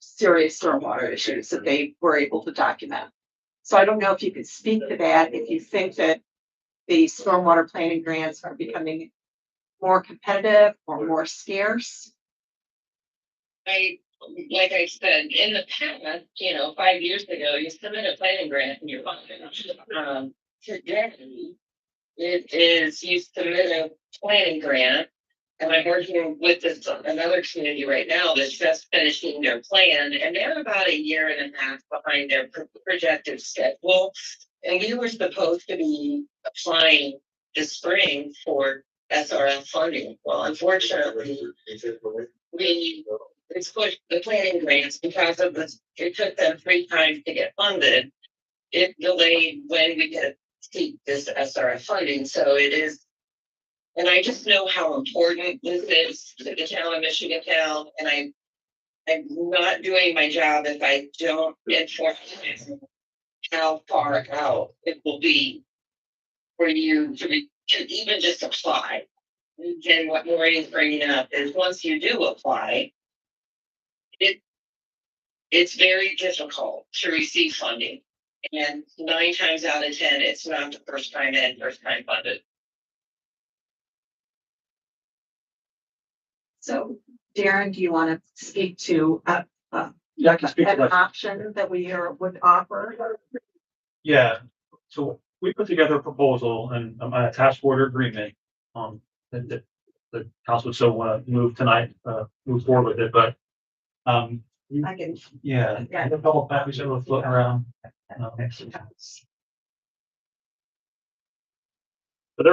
serious stormwater issues that they were able to document. So I don't know if you could speak to that, if you think that the stormwater planning grants are becoming more competitive or more scarce.
like I said, in the past, 5 years ago, you submit a planning grant and you're funded. Today, it is you submit a planning grant. And I'm working with another community right now that's just finishing their plan, and they're about a year and a half behind their projected schedule. And you were supposed to be applying this spring for SRF funding. Well, unfortunately, it's pushed the planning grants because of this. It took them 3 times to get funded. It delayed when we could seek this SRF funding. So it is. And I just know how important this is to the town of Michigantown, and I'm not doing my job if I don't inform you how far out it will be for you to even just apply. And then what Maureen's bringing up is once you do apply, it's very difficult to receive funding. And 9 times out of 10, it's not the first time in, first time funded.
So Darren, do you want to speak to
Yeah, I can speak to
an
that.
option that we would offer?
Yeah, so we put together a proposal and a task order agreement, that the council would still want to move tonight, move forward with it, but,
I can,
yeah.
Yeah.
A couple of copies that were floating around. But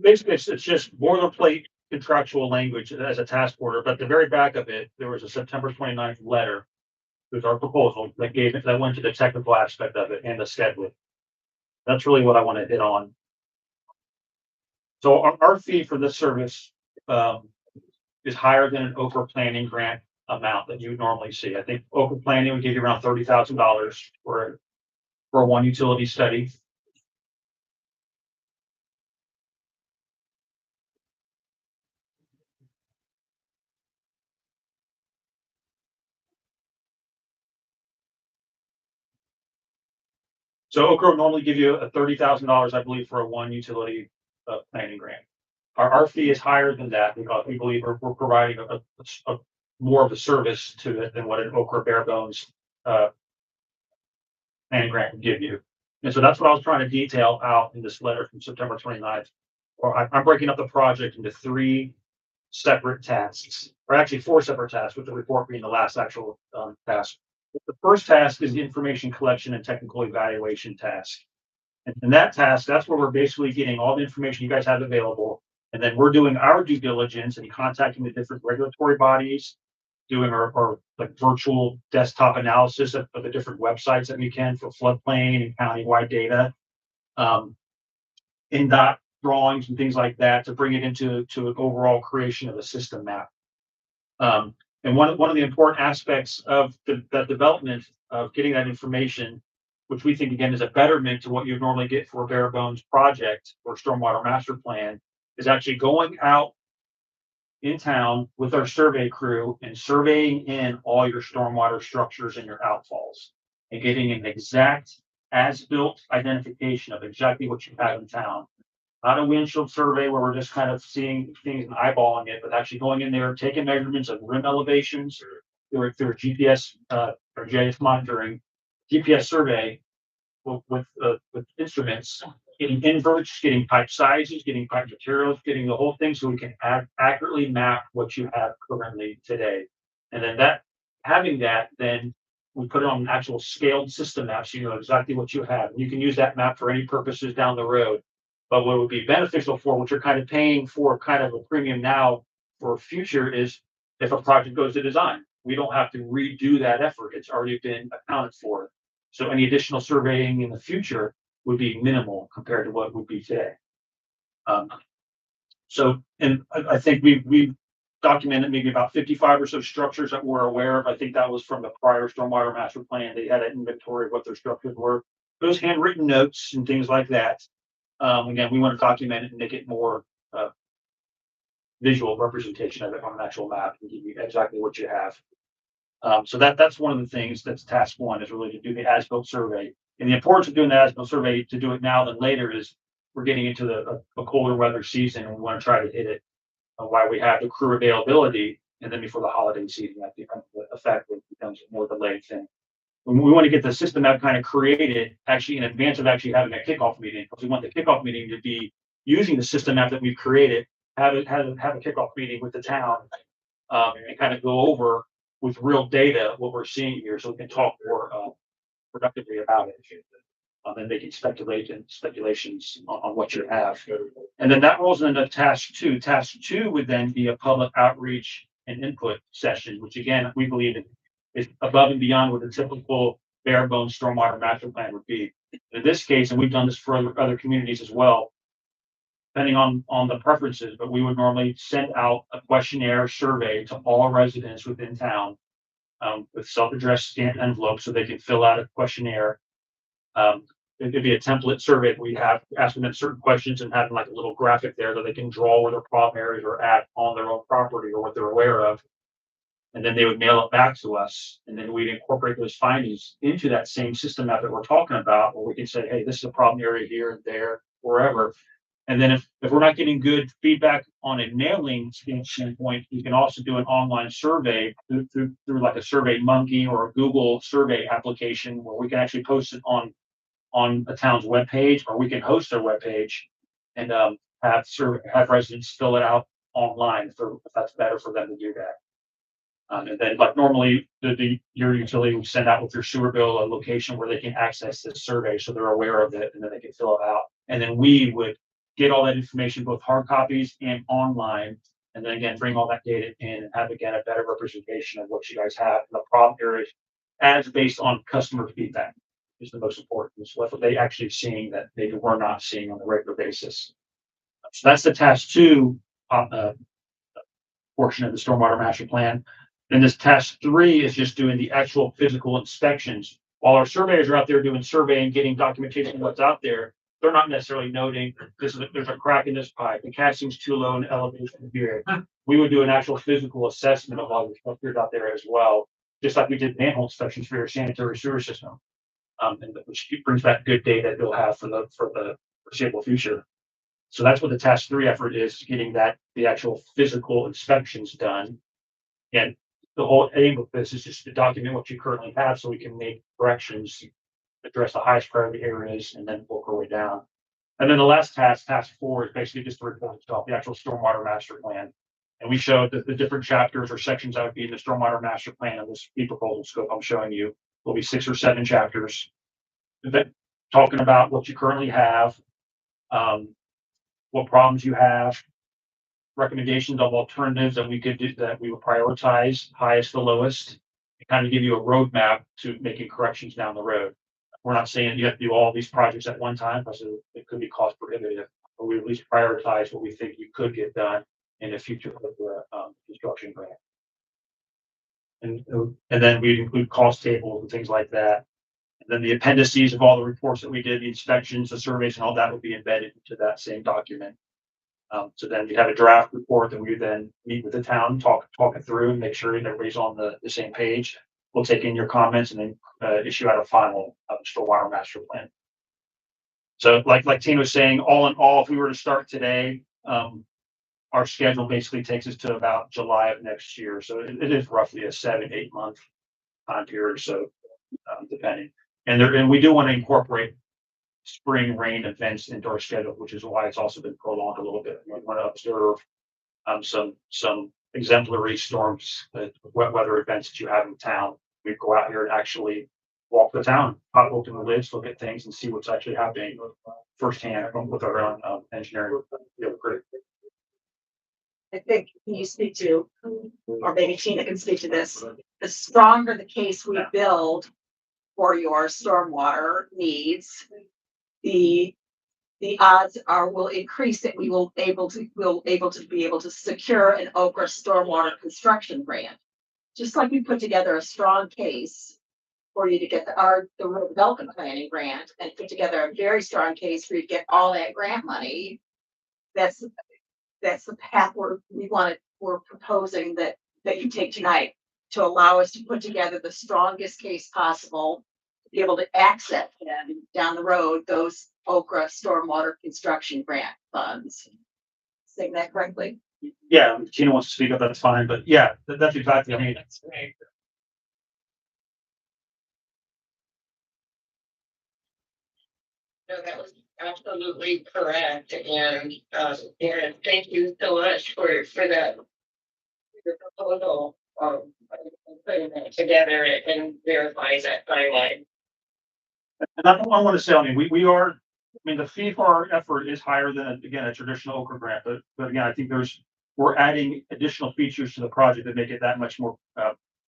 basically, it's just boilerplate contractual language as a task order, but at the very back of it, there was a September 29th letter. With our proposal that went to the technical aspect of it and the schedule. That's really what I want to hit on. So our fee for this service is higher than an Okra planning grant amount that you would normally see. I think Okra planning would give you around $30,000 for a 1 utility study. So Okra would normally give you a $30,000, I believe, for a 1 utility planning grant. Our fee is higher than that because we believe we're providing a more of a service to it than what an Okra bare bones planning grant would give you. And so that's what I was trying to detail out in this letter from September 29th. Or I'm breaking up the project into 3 separate tasks, or actually 4 separate tasks, with the report being the last actual task. The first task is the information collection and technical evaluation task. And that task, that's where we're basically getting all the information you guys have available. And then we're doing our due diligence and contacting the different regulatory bodies, doing our like virtual desktop analysis of the different websites that we can for floodplain and countywide data, in dot drawings and things like that to bring it into an overall creation of a system map. And one of the important aspects of the development of getting that information, which we think again is a betterment to what you normally get for a bare bones project or stormwater master plan, is actually going out in town with our survey crew and surveying in all your stormwater structures and your outfalls and getting an exact as-built identification of exactly what you have in town. Not a windshield survey where we're just kind of seeing things and eyeballing it, but actually going in there, taking measurements of rim elevations through GPS or GIS monitoring, GPS survey with instruments, getting inverts, getting pipe sizes, getting pipe materials, getting the whole thing so we can accurately map what you have currently today. And then having that, then we put it on an actual scaled system map so you know exactly what you have. You can use that map for any purposes down the road. But what would be beneficial for, what you're kind of paying for kind of a premium now for future, is if a project goes to design. We don't have to redo that effort. It's already been accounted for. So any additional surveying in the future would be minimal compared to what would be today. And I think we documented maybe about 55 or so structures that we're aware of. I think that was from the prior stormwater master plan. They had an inventory of what their structures were. Those handwritten notes and things like that. Again, we want to document it and make it more visual representation of it on an actual map and give you exactly what you have. So that's one of the things that's task 1, is really to do the as-built survey. And the importance of doing the as-built survey to do it now than later is we're getting into a colder weather season and we want to try to hit it while we have the crew availability. And then before the holiday season, that becomes the effect, it becomes a more delayed thing. We want to get the system out kind of created actually in advance of actually having a kickoff meeting, because we want the kickoff meeting to be using the system app that we've created, have a kickoff meeting with the town, and kind of go over with real data what we're seeing here, so we can talk more productively about it. And making speculations on what you have. And then that rolls into task 2. Task 2 would then be a public outreach and input session, which again, we believe is above and beyond what the typical bare bones stormwater master plan would be. In this case, and we've done this for other communities as well, depending on the preferences, but we would normally send out a questionnaire survey to all residents within town, with self-addressed stamped envelopes so they can fill out a questionnaire. It'd be a template survey. We have asking them certain questions and having like a little graphic there that they can draw where their problem areas are at on their own property or what they're aware of. And then they would mail it back to us. And then we'd incorporate those findings into that same system app that we're talking about, where we can say, hey, this is a problem area here and there, wherever. And then if we're not getting good feedback on a mailing standpoint, you can also do an online survey through like a Survey Monkey or a Google survey application, where we can actually post it on a town's webpage, or we can host their webpage and have residents fill it out online if that's better for them to do that. And then, like normally, your utility will send out with your sewer bill a location where they can access this survey, so they're aware of it, and then they can fill it out. And then we would get all that information, both hard copies and online, and then again bring all that data in and have again a better representation of what you guys have in the problem areas, as based on customer feedback is the most important. So what they actually seeing that they were not seeing on a regular basis. So that's the task 2 portion of the stormwater master plan. Then this task 3 is just doing the actual physical inspections. While our surveyors are out there doing surveying, getting documentation of what's out there, they're not necessarily noting there's a crack in this pipe, the casting's too low in elevation here. We would do an actual physical assessment of all the structures out there as well, just like we did manhole inspections for your sanitary sewer system. And which brings back good data you'll have for the foreseeable future. So that's what the task 3 effort is, getting the actual physical inspections done. And the whole aim of this is just to document what you currently have, so we can make corrections, address the highest priority areas, and then work our way down. And then the last task 4, is basically just the report itself, the actual stormwater master plan. And we showed that the different chapters or sections that would be in the stormwater master plan of this fee proposal scope I'm showing you will be 6 or 7 chapters talking about what you currently have, what problems you have, recommendations of alternatives that we could do, that we would prioritize highest to lowest, and kind of give you a roadmap to making corrections down the road. We're not saying you have to do all these projects at one time, because it could be cost prohibitive, but we at least prioritize what we think you could get done in the future of the construction grant. And then we'd include cost tables and things like that. And then the appendices of all the reports that we did, the inspections, the surveys, and all that would be embedded into that same document. So then you have a draft report that we then meet with the town, talk it through, and make sure everybody's on the same page. We'll take in your comments and then issue out a final stormwater master plan. So like Tina was saying, all in all, if we were to start today, our schedule basically takes us to about July of next year. So it is roughly a 7-8 month time period or so, depending. And we do want to incorporate spring rain events into our schedule, which is why it's also been prolonged a little bit. We want to observe some exemplary storms, wet weather events that you have in town. We go out here and actually walk the town, open the lids, look at things, and see what's actually happening firsthand with our own engineering. Great.
I think, can you speak to, or maybe Tina can speak to this, the stronger the case we build for your stormwater needs, the odds are will increase that we will be able to secure an Okra stormwater construction grant. Just like we put together a strong case for you to get the rural development planning grant, and put together a very strong case for you to get all that grant money. That's the path we're proposing that you take tonight, to allow us to put together the strongest case possible, to be able to access them down the road, those Okra stormwater construction grant funds. Saying that correctly?
Yeah, if Tina wants to speak up, that's fine, but yeah, that's exactly, I mean,
That's right. No, that was absolutely correct, and, Aaron, thank you so much for that. Your proposal, putting that together and verifying that timeline.
and I want to say, I mean, we are, I mean, the fee for our effort is higher than, again, a traditional Okra grant, but again, I think we're adding additional features to the project that make it that much more,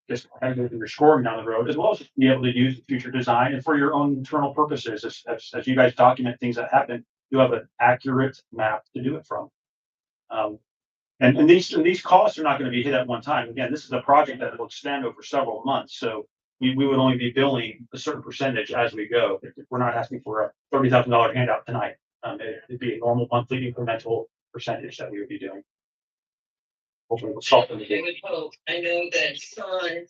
just competitive in your scoring down the road, as well as be able to use the future design and for your own internal purposes, as you guys document things that happen, you have an accurate map to do it from. And these costs are not going to be hit at one time. Again, this is a project that will extend over several months, so we would only be billing a certain percentage as we go. We're not asking for a $30,000 handout tonight. It'd be a normal monthly incremental percentage that we would be doing. Hopefully we'll solve them
I
again.
would hope, I know that Sean,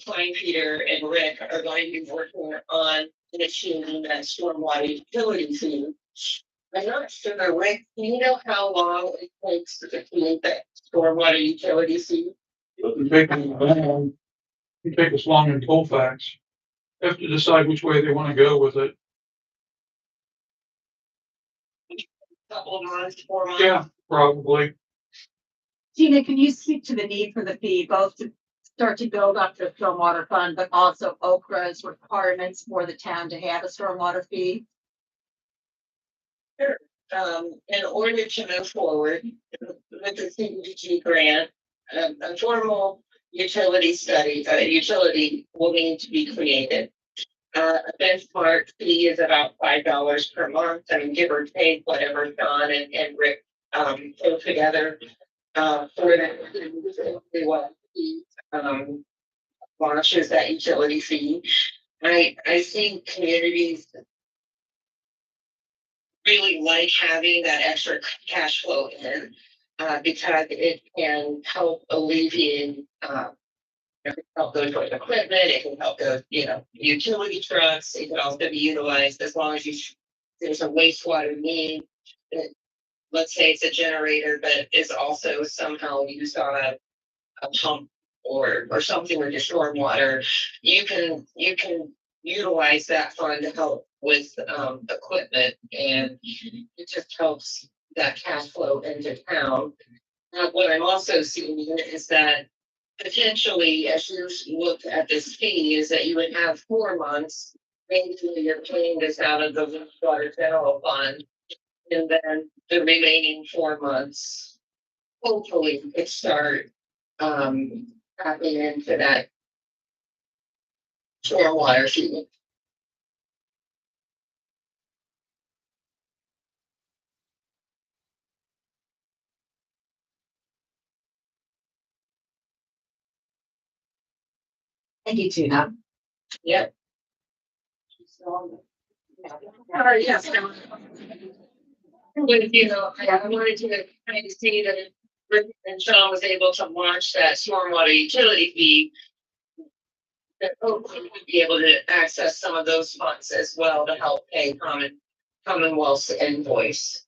Klein Peter and Rick are going to be working on initiating that stormwater utility fee. I'm not sure, Rick, do you know how long it takes to create that stormwater utility fee?
Doesn't take them long. It take us long in Colfax. Have to decide which way they want to go with it.
Couple of months, 4 months?
Yeah, probably.
Tina, can you speak to the need for the fee, both to start to build up the stormwater fund, but also Okra's requirements for the town to have a stormwater fee?
In order to move forward with the CDBG grant, a formal utility study, a utility will need to be created. A benchmark fee is about $5 per month, I mean, give or take whatever John and Rick put together for that. Launches that utility fee. I think communities really like having that extra cash flow in, because it can help alleviate, it can help those with equipment, it can help those, utility trucks, it can also be utilized as long as there's a wastewater need. Let's say it's a generator, but is also somehow used on a pump or something with your stormwater, you can utilize that fund to help with equipment, and it just helps that cash flow into town. What I'm also seeing is that potentially, as you look at this fee, is that you would have 4 months, maybe you're paying this out of the wastewater general fund, and then the remaining 4 months, hopefully, could start tapping into that stormwater fee.
Thank you, Tina.
Yep. Yes. I wanted to kind of see that Rick and Sean was able to launch that stormwater utility fee. That hopefully we'd be able to access some of those funds as well to help pay Commonwealth's invoice.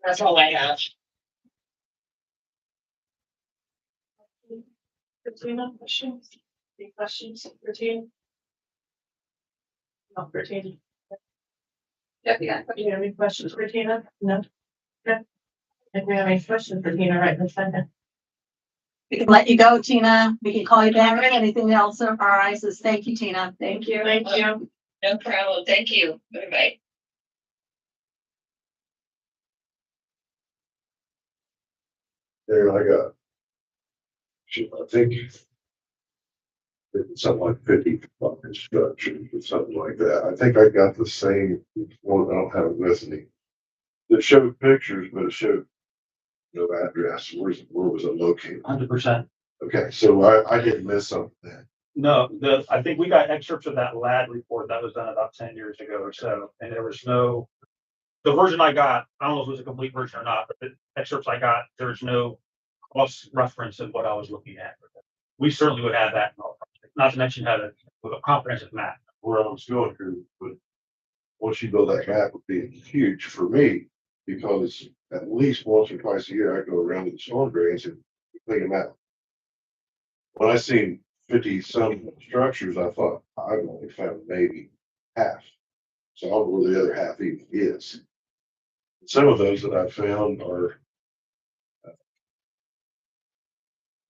That's all I have.
Tina, questions? Any questions for Tina? No, for Tina.
Yeah.
Do you have any questions for Tina? No? Okay. If we have any questions for Tina right this second.
We can let you go, Tina. We can call you back. Anything else? All right, says thank you, Tina.
Thank you. Thank you.
No problem. Thank you. Bye-bye.
There I got. I think it's something like 50 instructions or something like that. I think I got the same one. I don't have it with me. It showed pictures, but it showed no address. Where was it located?
100%.
Okay, so I didn't miss something.
No, I think we got excerpts of that LAD report that was done about 10 years ago or so, and there was the version I got, I don't know if it was a complete version or not, but the excerpts I got, there's no cross reference of what I was looking at. We certainly would have that in our project, not to mention have a comprehensive map.
Where I was going to, but
once you build that gap would be huge for me, because at least once or twice a year, I go around to the storm drains and clean them out. When I seen 50 some structures, I thought I've only found maybe half. So I don't know where the other half even is. Some of those that I found are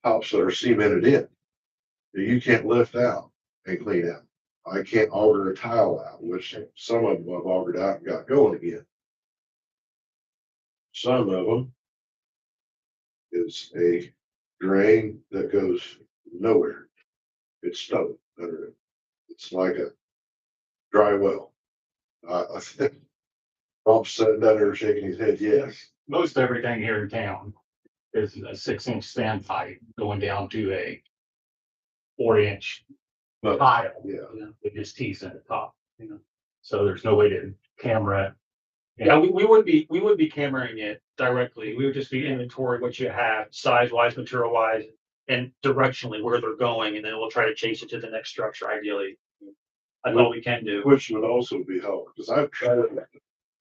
tops that are cemented in, that you can't lift out and clean out. I can't auger a tile out, which some of them I've augered out and got going again. Some of them is a drain that goes nowhere. It's stone under it. It's like a dry well. I think Rob's sitting down there shaking his head, yes.
Most everything here in town is a 6-inch standpipe going down to a 4-inch
But,
tile.
yeah.
With just teeth in the top, you know, so there's no way to camera it. Yeah, we would be cameraing it directly. We would just be inventory what you have, size wise, material wise, and directionally where they're going, and then we'll try to chase it to the next structure ideally. That's all we can do.
Which would also be helpful, because I've tried to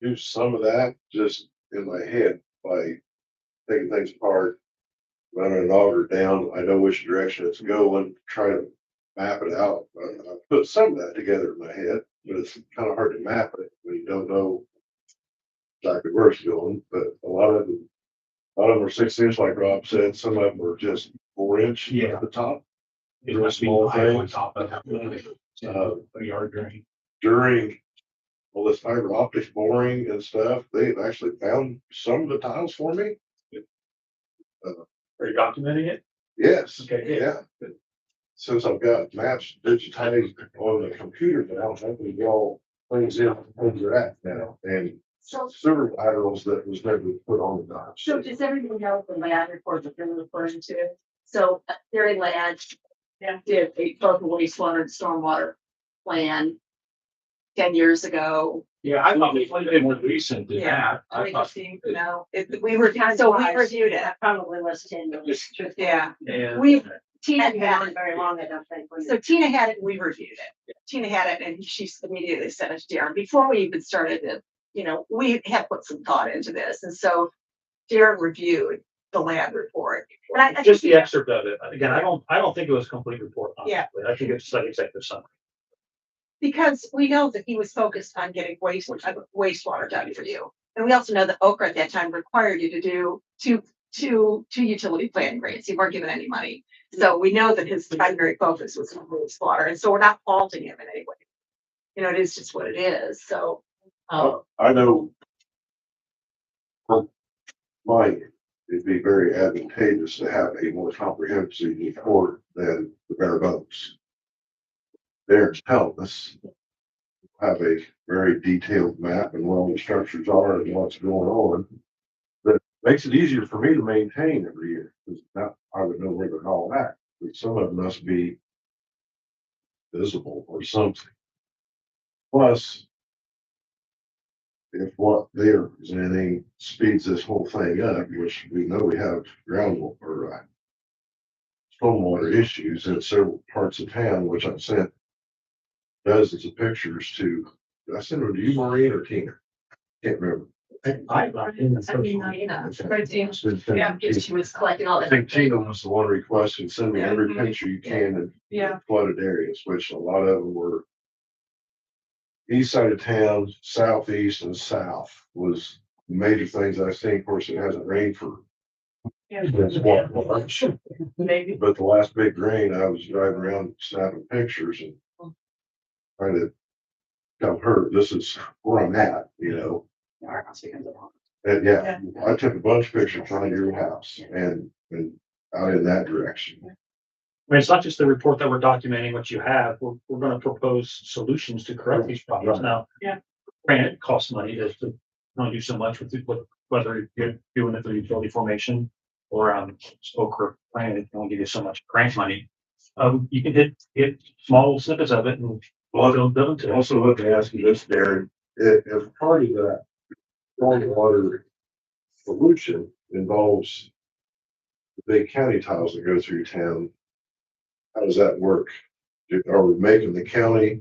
do some of that just in my head by taking things apart, running an auger down. I know which direction it's going, try to map it out. I put some of that together in my head, but it's kind of hard to map it when you don't know exactly where it's going. But a lot of them are 6-inch, like Rob said. Some of them are just 4-inch
Yeah.
at the top.
It must be
Small
high on
things.
top of a yard drain.
During all this fiber optic boring and stuff, they've actually found some of the tiles for me.
Are you documenting it?
Yes.
Okay,
Yeah. Since I've got maps digitized on the computer now, I can get all things in, things are at now, and
So,
sewer laterals that was never put on the dock.
so does everyone know the land report that you're referring to? So Gary Ladd did a total wastewater and stormwater plan 10 years ago.
Yeah, I thought it was recent than
Yeah,
that. I thought.
We were, so we reviewed it.
That probably was 10 years.
Yeah,
And
Tina
Hadn't
had
been
it.
very long, I don't think. was
So
it?
Tina had it and we reviewed it. Tina had it and she immediately sent it to Darren before we even started it. You know, we had put some thought into this. And so Darren reviewed the land report. And I
just
think
the excerpt of it. Again, I don't think it was a complete report.
Yeah.
honestly. I think it's like executive summary.
because we know that he was focused on getting wastewater done for you. And we also know that Okra at that time required you to do two utility plan grants. You weren't given any money. So we know that his primary focus was on wastewater. And so we're not faulting him in any way. You know, it is just what it is. So,
I know for Mike, it'd be very advantageous to have a more comprehensive report than the bare bones. There's telling us have a very detailed map and where all the structures are and what's going on. That makes it easier for me to maintain every year, because now I would know where they're all at, but some of them must be visible or something. Plus, if what they're presenting speeds this whole thing up, which we know we have groundwater or stormwater issues in several parts of town, which I've sent dozens of pictures to. Did I send them to you, Maureen, or Tina? Can't remember.
Yeah, she was collecting all
I
that.
think Tina was the one requesting, send me every picture you can in
Yeah.
flooded areas, which a lot of them were east side of town, southeast and south was major things I've seen. Of course, it hasn't rained for since what, March?
Maybe.
But the last big rain, I was driving around snapping pictures and trying to tell her, this is where I'm at, you know? And yeah, I took a bunch of pictures trying to your house and out in that direction.
I mean, it's not just the report that we're documenting what you have. We're gonna propose solutions to correct these problems now.
Yeah.
Granted, it costs money to not do so much with whether you're doing it through utility formation or Okra plan, it can only give you so much grant money. You can hit small snippets of it and build into it.
Also, let me ask you this, Darren, if part of that stormwater solution involves the big county tiles that go through town, how does that work? Are we making the county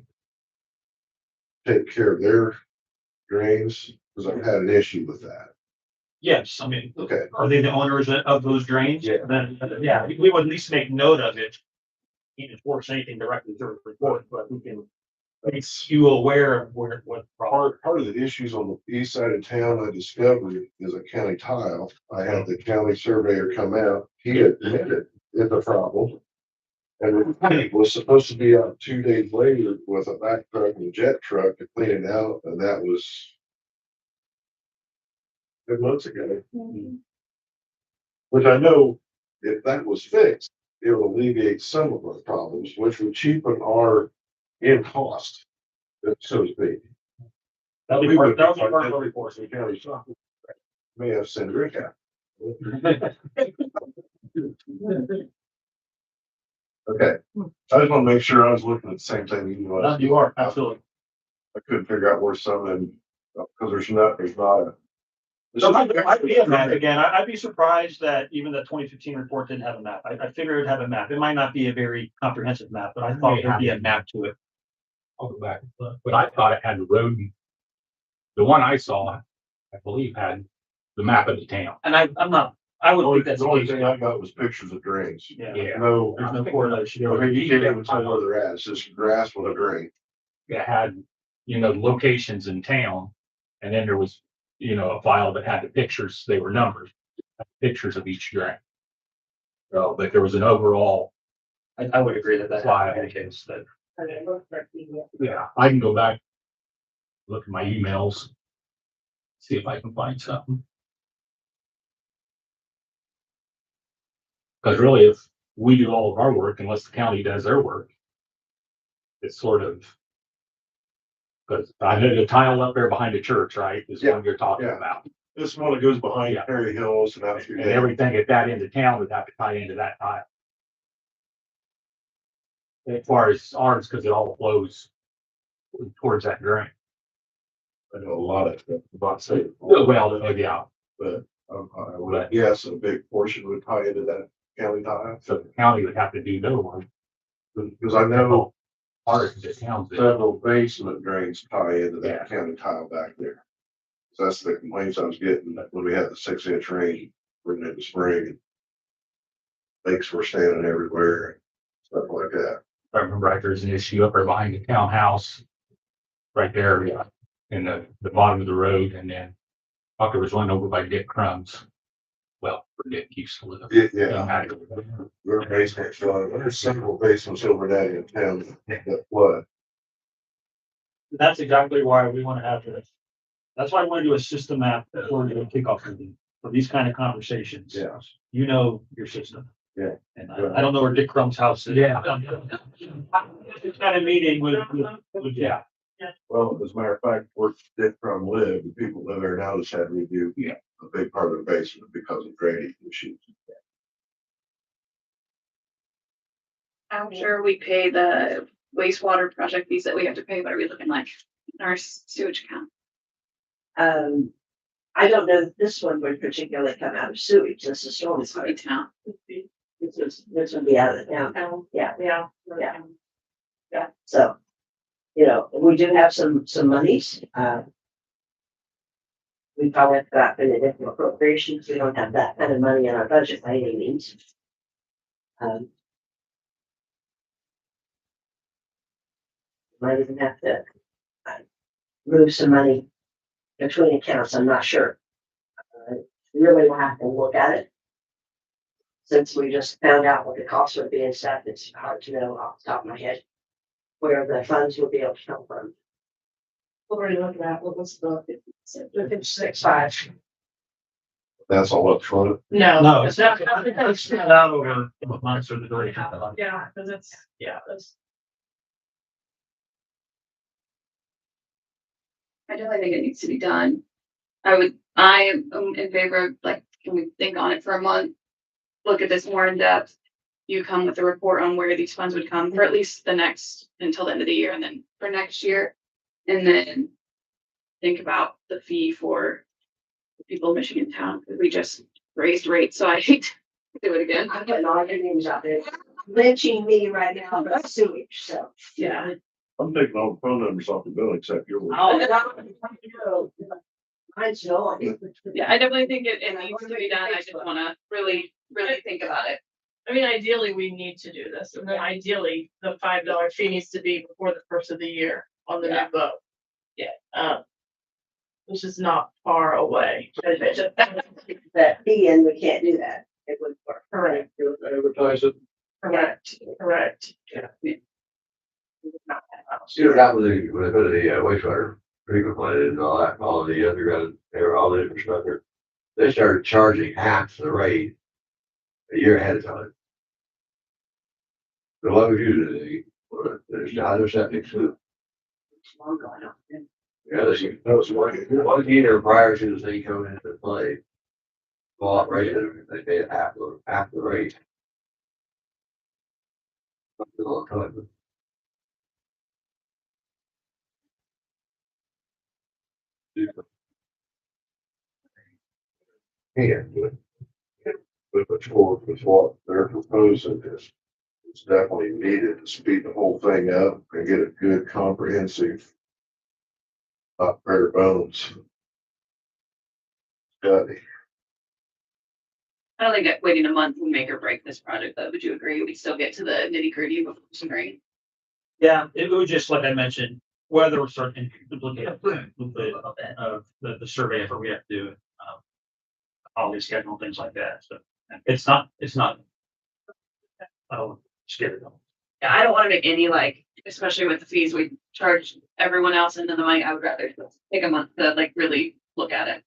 take care of their drains? Cause I've had an issue with that.
Yes, I mean,
Okay,
are they the owners of those drains?
Yeah.
Then, yeah, we would at least make note of it. Can't enforce anything directly through the report, but we can make you aware of where, what problem.
part of the issues on the east side of town I discovered is a county tile. I had the county surveyor come out. He admitted it's a problem. And it was supposed to be out 2 days later with a back truck and a jet truck to clean it out, and that was good months ago. Which I know if that was fixed, it would alleviate some of our problems, which would cheapen our in cost, so to speak.
That'll be part of the report.
The county shop may have sent Rick out. Okay, I just want to make sure I was looking at the same thing you was.
You are, absolutely.
I couldn't figure out where some and, because there's not a.
So might be a map again. I'd be surprised that even the 2015 report didn't have a map. I figured it'd have a map. It might not be a very comprehensive map, but I thought there'd be a map to it.
I'll go back, but I thought it had the road. The one I saw, I believe, had the map of the town.
And I would think that's
The only thing I got was pictures of drains.
Yeah.
Yeah,
No,
There's no correlation.
you can't even tell where they're at. It's just grass with a drain.
it had, locations in town. And then there was, a file that had the pictures, they were numbered, pictures of each drain. So, but there was an overall,
I would agree that
File.
indicates that.
yeah, I can go back, look at my emails, see if I can find something. Because really, if we do all of our work, unless the county does their work, it's sort of. Because I know the tile up there behind the church, right, is what you're talking
Yeah.
about.
This one that goes behind
Yeah.
Perry Hills and out through
And
there.
everything at that end of town would have to tie into that tile. As far as ours, because it all flows towards that drain.
I know a lot of stuff about say.
Well, yeah,
But I would guess a big portion would tie into that county tile.
so the county would have to do their work.
Because I know
Ours, the towns, that-
several basement drains tie into
Yeah.
that county tile back there. So that's the complaints I was getting when we had the 6-inch rain, bringing in the spring. And lakes were standing everywhere, and stuff like that.
if I remember right, there's an issue up there behind the townhouse. Right there, yeah, in the bottom of the road, and then thought there was one over by Dick Crumbs. Well, where Dick used to live.
Yeah, your basement flood, there's several basements over that in town that flood.
That's exactly why we want to have this. That's why I want to do a system map before we do a kickoff meeting for these kind of conversations.
Yeah.
You know your system.
Yeah.
And I don't know where Dick Crumb's house is.
Yeah.
This kind of meeting would, yeah.
Well, as a matter of fact, where Dick Crum lived, the people live there now just had to redo a big part of the basement because of drainage issues.
I'm sure we pay the wastewater project fees that we have to pay. What are we looking like in our sewage account?
I don't know that this one would particularly come out of sewage, this is storm
This would be
sewage.
town.
This would be out of the town, yeah,
Yeah.
yeah, so. We do have some monies, we probably have got in a different appropriations, we don't have that kind of money in our budget by any means. Might even have to move some money between accounts, I'm not sure. Really will have to look at it. Since we just found out what the cost would be and stuff, it's hard to know off the top of my head where the funds will be able to come from.
What were you looking at? What was the?
6.5.
That's all up front.
No.
No,
It's
it's
not.
It's not over months or the duration of the month.
Yeah, because that's.
I definitely think it needs to be done. I am in favor of, like, can we think on it for a month? Look at this more in depth. You come with a report on where these funds would come for at least until the end of the year, and then for next year. And then think about the fee for the people of Michigan Town, because we just raised rates, so I hate to do it again.
I'm putting all your names out there, lynching me right now about sewage, so.
Yeah.
I'm taking all the phone numbers off the bill except yours.
Oh, mine's Joy.
Yeah, I definitely think it needs to be done. I just wanna really think about it.
I mean, ideally, we need to do this, and then ideally, the $5 fee needs to be before the first of the year on the
Yeah.
new boat. Which is not far away.
That fee and we can't do that. It would work.
Correct,
Advertise it.
correct.
Yeah.
See what happened with the wastewater treatment plant and all that, all the underground, all the infrastructure. They started charging half the rate a year ahead of time. So what would you do? There's not a septic system. Yeah, that was one year prior to the thing coming into play. Well, operated, they paid half the rate. That's a long time. Can't do it. But with what they're proposing is, it's definitely needed to speed the whole thing up and get a good comprehensive. Bare bones. Study.
I don't think that waiting a month will make or break this project, though. Would you agree? We still get to the nitty gritty before some rain.
Yeah, it would just, like I mentioned, weather would start to implicate of the survey effort we have to do. Holiday schedule, things like that, so it's not. Oh, scared of them.
Yeah, I don't wanna make any especially with the fees we charge everyone else and then the money, I would rather take a month to really look at it.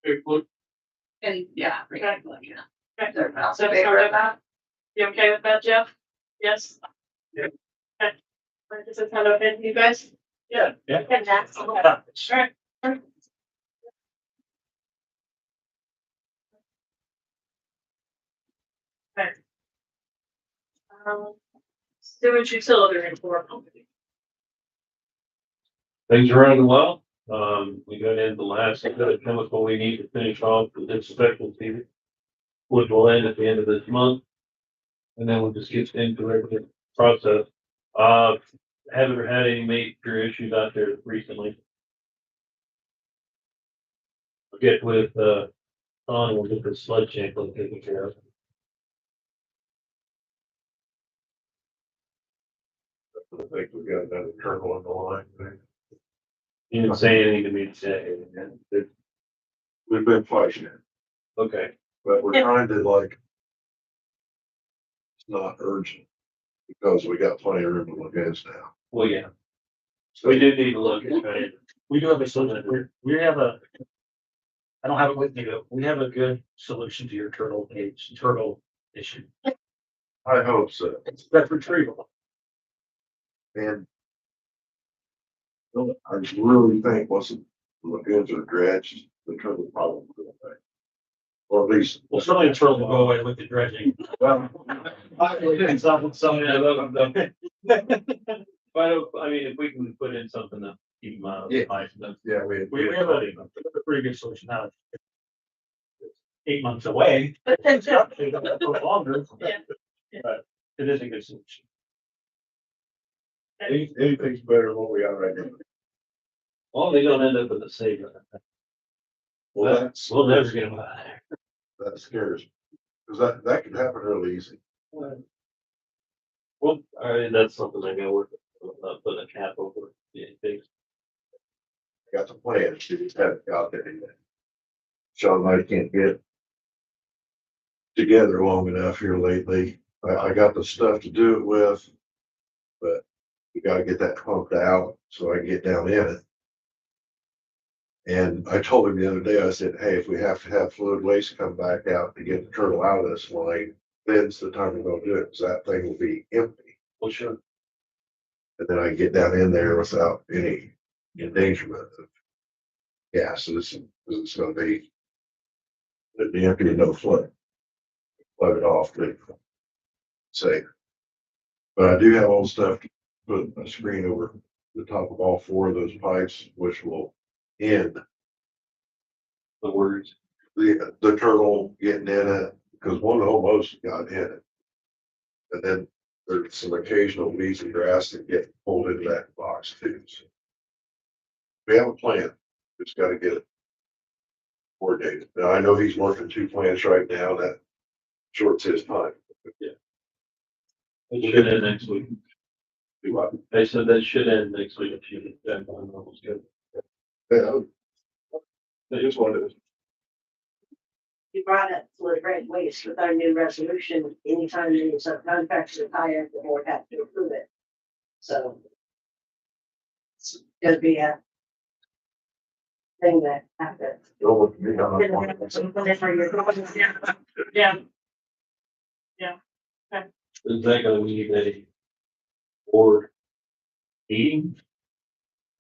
Hey, look,
And yeah,
Okay.
yeah.
Okay.
Everyone else
So
in
it's
favor
not
of that?
You okay with that, Jeff? Yes?
Yeah.
Okay. Does it sound okay to you guys?
Yeah.
Okay, that's okay. Alright. Okay. Sewage utility report.
Things are running well. We got in the last chemical we need to finish off with this specialty, which will end at the end of this month. And then we'll just get into the regular process. Haven't had any major issues out there recently. I'll get with, Don, we'll get the sludge sample taken care of.
I think we got another turtle on the line.
You didn't say anything to me today.
We've been fighting it,
Okay,
but we're trying to it's not urgent because we got plenty of room to look at now.
well, yeah, we do need to look at it.
We do have a solution. We have a. I don't have it with me, but we have a good solution to your turtle issue.
I hope so.
It's that retrieval.
And I really think once the lagoons are dredged, the turtle problem will go away. Or at least.
Well, certainly the turtle will go away with the dredging.
Well,
But I mean, if we can put in something to keep them out.
Yeah.
That's-
yeah,
We have a pretty good solution now. 8 months away. It's gonna go longer.
Yeah.
But it is a good solution.
anything's better than what we got right now.
Well, they don't end up with a saver.
Well, that's,
We'll never get them out of there.
that scares me. Cause that can happen real easy.
Well, I mean, that's something I gotta work with, put a cap over the things.
Got the plan, she just haven't got there yet. Sean and I can't get together long enough here lately. I got the stuff to do it with, but we gotta get that pumped out so I can get down in it. And I told him the other day, I said, hey, if we have to have fluid waste come back out to get the turtle out of this line, then's the time we're gonna do it, because that thing will be empty.
Well, sure.
And then I can get down in there without any endangerment of gases. It's gonna be, it'd be empty, no flood. Flood it off, to safe. But I do have all the stuff to put a screen over the top of all 4 of those pipes, which will end
The words.
the turtle getting in it, because one almost got in it. And then there's some occasional weeds and grass that get pulled into that box too. So we have a plan, just gotta get it coordinated. Now, I know he's working 2 plans right now, that shorts his time.
It should end next week.
Do what?
They said that should end next week. It should end on almost good.
Yeah. I just wanted to.
You brought up solid red waste with our new resolution, anytime there's a contract is hired, the board has to approve it. So. It's gonna be a. Thing that happens.
Don't look at me, I'm not-
Whatever you're.
Yeah.
Is that gonna need a board meeting?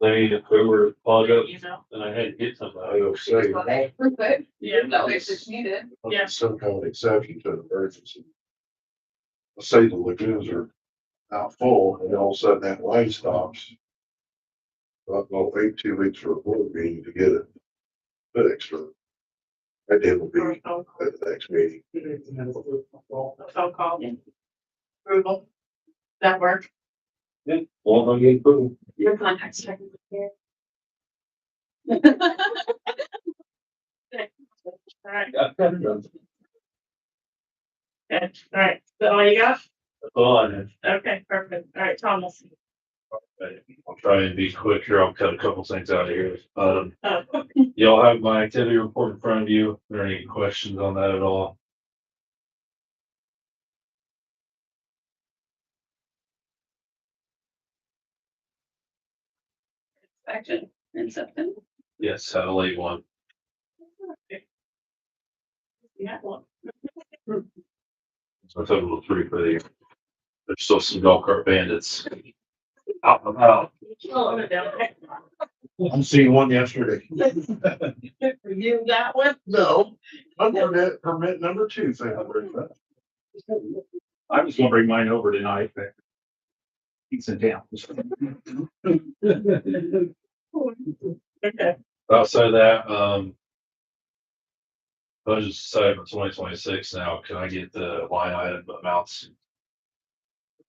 I mean, if we were clogged up,
Email.
then I had to get something.
I will say.
Okay, perfect.
Yeah.
No, it's just needed.
Yeah.
Some kind of exception to an emergency. Let's say the lagoons are out full and all of a sudden that line stops. Well, I'll wait 2 weeks for a board meeting to get it fixed or. I did will be at the next meeting.
Phone call. Approval. That work?
Well, I'm getting approved.
Your contact's technically here.
All right,
That's
okay, all right. Is that all you got?
all I have.
Okay, perfect. All right, Thomas.
I'll try and be quick here. I'll cut a couple things out of here.
Oh,
Y'all have my activity report in front of you. Are there any questions on that at all?
Inspection in September.
Yes, had a late one.
yeah, well,
So a total of 3 for the year. There's still some golf cart bandits out and about.
killing it down there.
I'm seeing one yesterday.
Good for you, that one.
No, I'm on that permit number 2 thing.
I was gonna bring mine over tonight, but he's in town.
Okay,
Outside of that, budget decided for 2026 now. Can I get the line item amounts?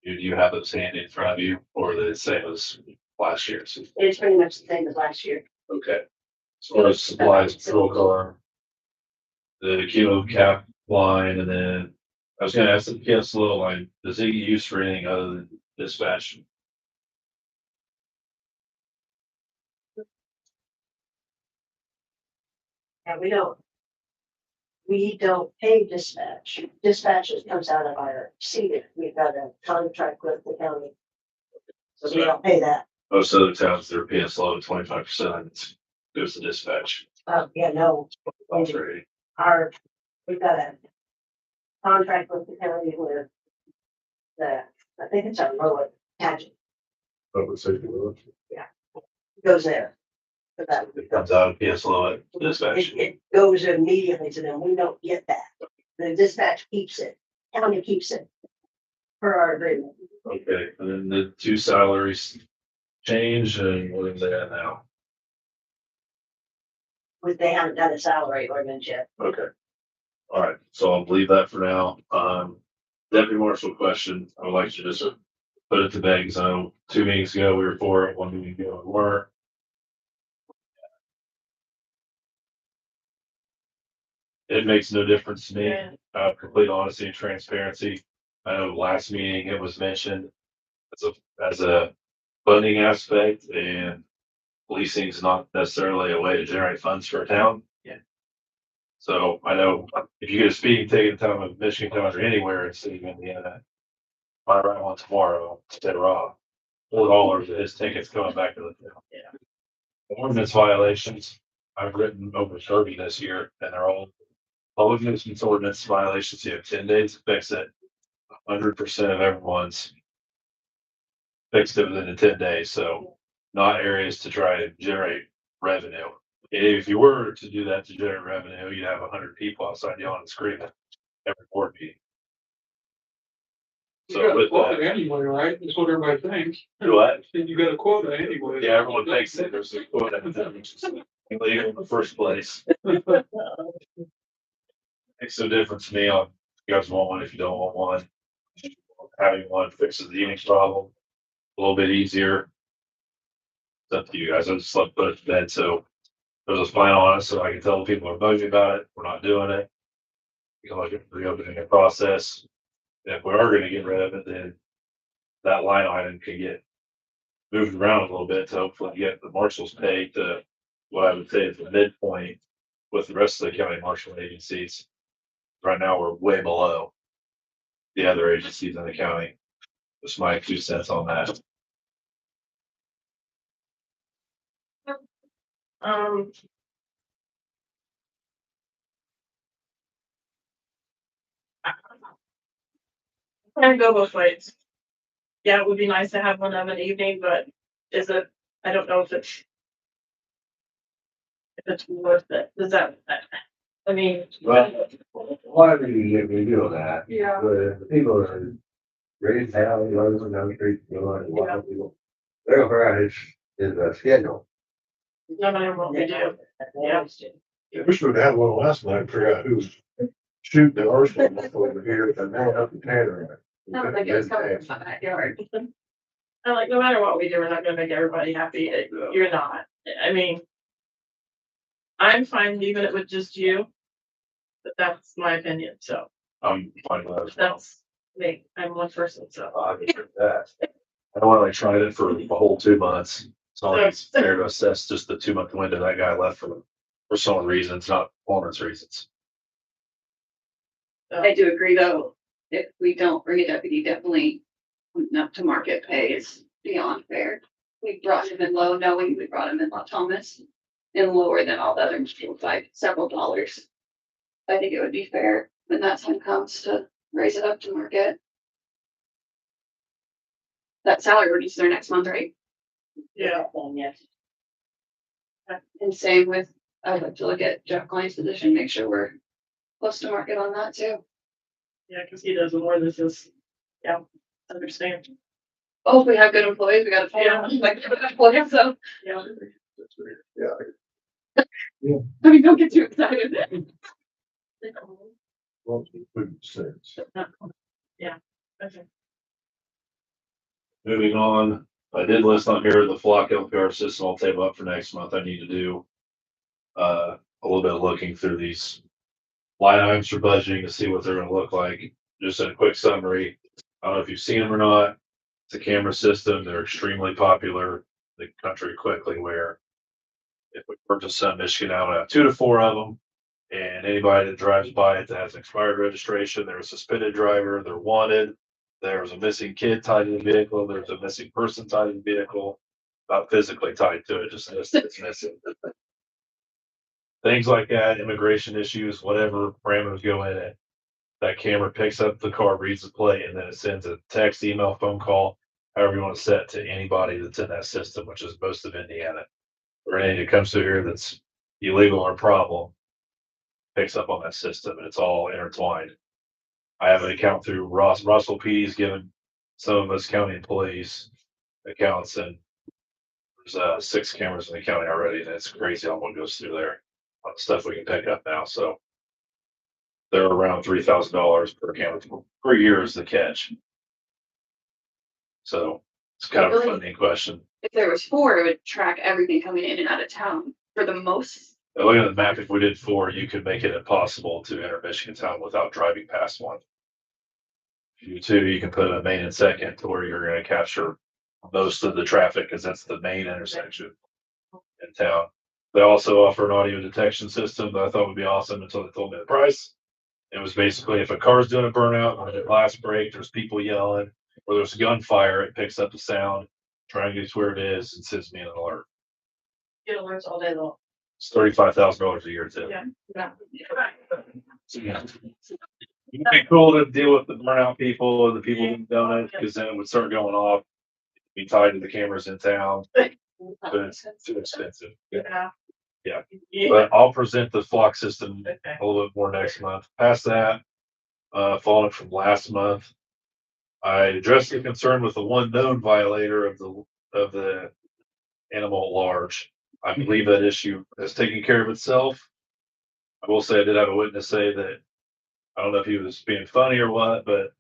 Do you have those handy in front of you or the same as last year's?
It's pretty much the same as last year.
Okay. As far as supplies, patrol car, the kilo cap line, and then I was gonna ask the PS low line, does it get used for anything other than dispatch?
And we don't pay dispatch. Dispatches comes out of our CEDA. We've got a contract with the county. So we don't pay that.
Most other towns, their PS low 25% goes to dispatch.
Yeah, no,
That's right.
we've got a contract with the county with I think it's our road pageant
Public safety.
goes there. For that.
It comes out of PS low at dispatch.
It goes immediately to them. We don't get that. The dispatch keeps it. County keeps it. Per our agreement.
Okay, and then the 2 salaries change and what is that now?
They haven't done a salary ordinance yet.
Okay. All right, so I'll leave that for now. Deputy Marshal question, I would like to just put it to bed, because I know 2 meetings ago we were for it, 1 meeting ago we weren't. It makes no difference to me, complete honesty and transparency. I know last meeting it was mentioned as a funding aspect, and policing is not necessarily a way to generate funds for a town.
Yeah.
So I know if you get a speeding ticket in town of Michigan Town or anywhere in the city of Indiana, if I write one tomorrow, instead of $4 of his tickets coming back to the town.
Yeah.
Ordinance violations, I've written over 30 this year, and they're all public nuisance ordinance violations. You have 10 days to fix it. 100% of everyone's fixed it within the 10 days, so not areas to try to generate revenue. If you were to do that to generate revenue, you'd have 100 people outside yelling and screaming every board meeting.
You
So
got a
with
quota
that,
anyway, right? That's what everybody thinks.
what?
And you got a quota anyway.
Yeah, everyone thinks that there's a quota, which is illegal in the first place. Makes no difference to me on if you guys want one, if you don't want one. having one fixes the Unix problem a little bit easier. It's up to you guys. I just love put it to bed, so there's a fine on it, so I can tell people are bugging about it. We're not doing it. You can look at reopening the process. If we are gonna get rid of it, then that line item can get moved around a little bit to hopefully get the marshal's pay to what I would say is the midpoint with the rest of the county marshal agencies. Right now, we're way below the other agencies in the county. Just my 2 cents on that.
Um. Kind of go both ways. Yeah, it would be nice to have one of an evening, but is it, I don't know if it's. If it's worth it, does that, I mean.
Well, why do you do that?
Yeah.
The people that are raised hell, others on the street, you know, and a lot of people, they're gonna is a schedule.
No matter what we do, yeah.
Yeah, we should have had one last night, and figure out who's shooting the arsenal over here and now up the tanner.
Sounds like it was coming from my backyard.
I like, no matter what we do, we're not gonna make everybody happy. You're not. I mean. I'm fine leaving it with just you. But that's my opinion, so
I'm fine with that as well.
that's me. I'm one person, so.
I get that. I don't want to tried it for the whole 2 months. It's not like it's fair to assess just the 2 month window that guy left for some reasons, not performance reasons.
I do agree though, if we don't bring a deputy, definitely up to market pay is beyond fair. We brought him in low, knowing we brought him in Los Thomas and lower than all the others by several dollars. I think it would be fair when that time comes to raise it up to market. That salary reduces their next month, right?
Yeah.
Yes.
And same with, I'd like to look at Jeff Klein's position, make sure we're close to market on that too.
Yeah, cause he does more than just, yeah, understand.
Oh, if we have good employees, we gotta pay them like good employees, so.
Yeah.
Yeah.
I mean, don't get too excited.
Well, food sense.
Okay.
Moving on, I did list on here the flock LPR system. I'll table up for next month. I need to do a little bit of looking through these line items for budgeting to see what they're gonna look like. Just in a quick summary, I don't know if you've seen them or not. It's a camera system. They're extremely popular in the country quickly, where if we purchase some Michigan out, I have 2 to 4 of them. And anybody that drives by it that has an expired registration, they're a suspended driver, they're wanted. There's a missing kid tied to the vehicle, there's a missing person tied to the vehicle, not physically tied to it, just it's missing. Things like that, immigration issues, whatever parameters go in it. That camera picks up the car, reads the plate, and then it sends a text, email, phone call, however you want to set to anybody that's in that system, which is most of Indiana. Or anything that comes through here that's illegal or problem, picks up on that system, and it's all intertwined. I have an account through Russell P.'s given some of us county employees accounts, and there's 6 cameras in the county already, and it's crazy how one goes through there. On the stuff we can pick up now, so they're around $3,000 per camera per year is the catch. So it's kind of a funding question.
If there was 4, it would track everything coming in and out of town for the most.
Looking at the map, if we did 4, you could make it impossible to enter Michigan town without driving past one. If you do 2, you can put a main and second to where you're gonna capture most of the traffic, because that's the main intersection in town. They also offer an audio detection system that I thought would be awesome until they told me the price. It was basically if a car's doing a burnout, or a glass break, there's people yelling, or there's gunfire, it picks up the sound, triangulates where it is, and sends me an alert.
Get alerts all day long.
It's $35,000 a year too.
Yeah.
So, yeah. It'd be cool to deal with the burnout people or the people who've done it, because then it would start going off. Be tied to the cameras in town, but it's too expensive.
Yeah.
Yeah.
Yeah.
But I'll present the flock system
Okay.
a little bit more next month. Past that, following from last month, I addressed the concern with the one known violator of the animal at large. I believe that issue has taken care of itself. I will say I did have a witness say that, I don't know if he was being funny or what, but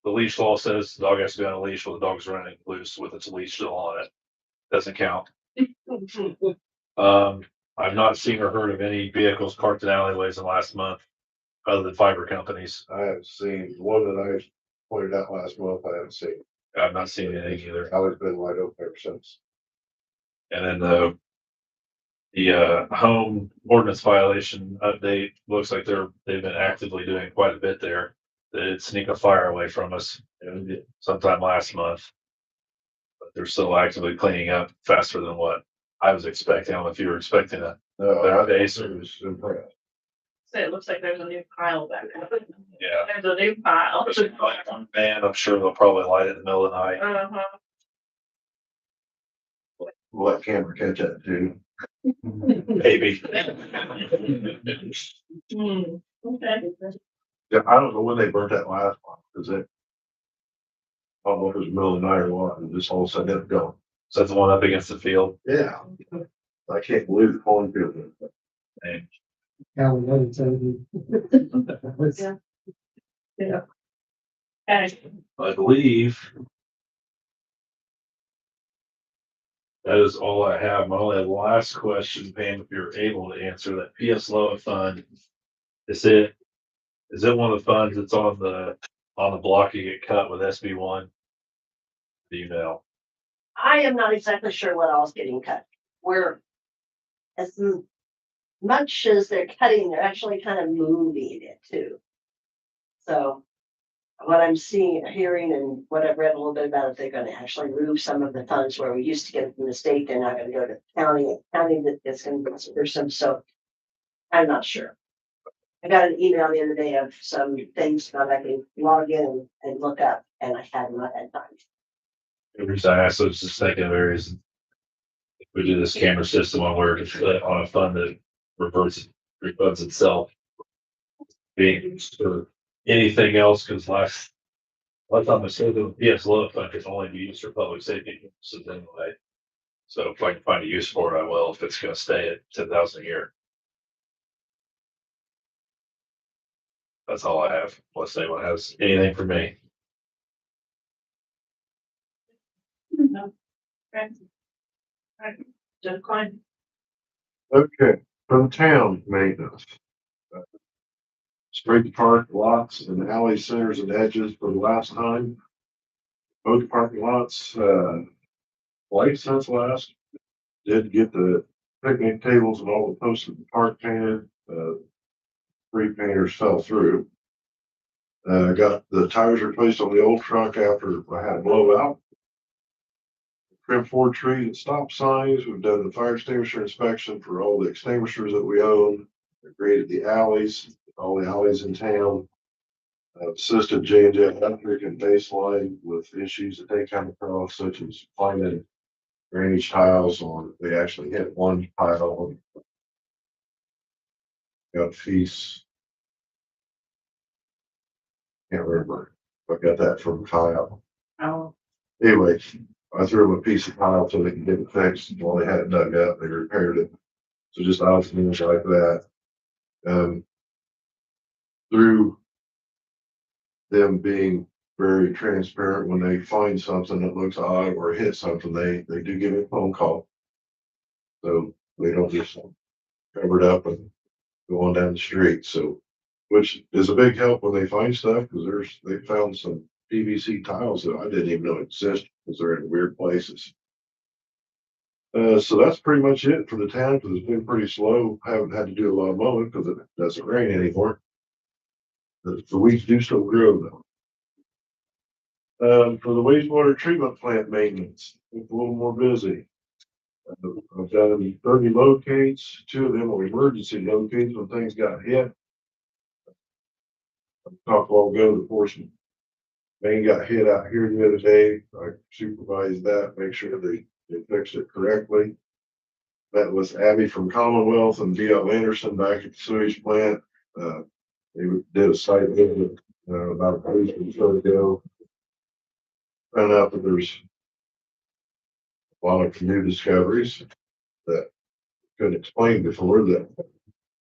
the leash law says the dog has to be on a leash while the dog's running loose with its leash still on it. Doesn't count. I've not seen or heard of any vehicles parked in alleyways in the last month, other than fiber companies.
I haven't seen the one that I pointed out last month. I haven't seen.
I've not seen anything either.
Alley's been wide open ever since.
And then the home ordinance violation update looks like they've been actively doing quite a bit there. They did sneak a fire away from us sometime last month. But they're still actively cleaning up faster than what I was expecting. I don't know if you were expecting a
No,
better
I
pace.
was impressed.
So it looks like there's a new pile back there.
Yeah.
There's a new pile.
Man, I'm sure they'll probably light it in the middle of the night.
Uh-huh.
We'll let camera catch that too.
Maybe.
Okay.
Yeah, I don't know when they burnt that last one, because it. I don't know if it was the middle of the night or what, and just all of a sudden it going.
So that's the one up against the field.
Yeah. I can't believe the cornfield.
And
Yeah. Okay.
I believe that is all I have. My only last question, Pam, if you're able to answer that PS Loa fund. Is it one of the funds that's on the block you get cut with SB1? Do you know?
I am not exactly sure what all's getting cut. We're as much as they're cutting, they're actually kind of moving it too. So what I'm seeing, hearing, and what I've read a little bit about it, they're going to actually move some of the funds where we used to get it from the state. They're not going to go to county. County that is going to be some. So I'm not sure. I got an email the other day of some things that I can log in and look up, and I had not had time.
The reason I asked, I was just thinking of areas. If we do this camera system on where it's on a fund that refunds itself. Being or anything else, because last time I said the PS Loa fund can only be used for public safety purposes anyway. So if I can find a use for it, I will, if it's gonna stay at 10,000 a year. That's all I have. Unless anyone has anything for me.
No. Okay. All right. Jeff Klein.
Okay, from town maintenance. Straight the park lots and alley centers and edges for the last time. Both parking lots, light since last. Did get the picnic tables and all the posts in the park painted, 3 painters fell through. Got the tires replaced on the old truck after I had a blowout. Trim 4 trees and stop signs. We've done the fire extinguisher inspection for all the extinguishers that we own. We graded the alleys, all the alleys in town. Assisted J&J Electric and Baseline with issues that they come across, such as finding drainage tiles on, they actually hit one tile. Got a piece. Can't remember. I got that from Kyle.
Oh.
Anyway, I threw them a piece of tile so they can get it fixed. While they had it dug up, they repaired it. So just odds and things like that. Through them being very transparent, when they find something that looks odd or hit something, they do give me a phone call. So they don't just cover it up and go on down the street. So, which is a big help when they find stuff, because they found some PVC tiles that I didn't even know exist because they're in weird places. So that's pretty much it for the town, because it's been pretty slow. I haven't had to do a lot of mowing because it doesn't rain anymore. The weeds do still grow though. For the wastewater treatment plant maintenance, it's a little more busy. I've done 30 locates, 2 of them are emergency locates when things got hit. Talked a while ago, the portion main got hit out here the other day. I supervised that, make sure they fixed it correctly. That was Abby from Commonwealth and D.L. Anderson back at the sewage plant. They did a site visit about a week or so ago. Found out that there's a lot of new discoveries that couldn't explain before that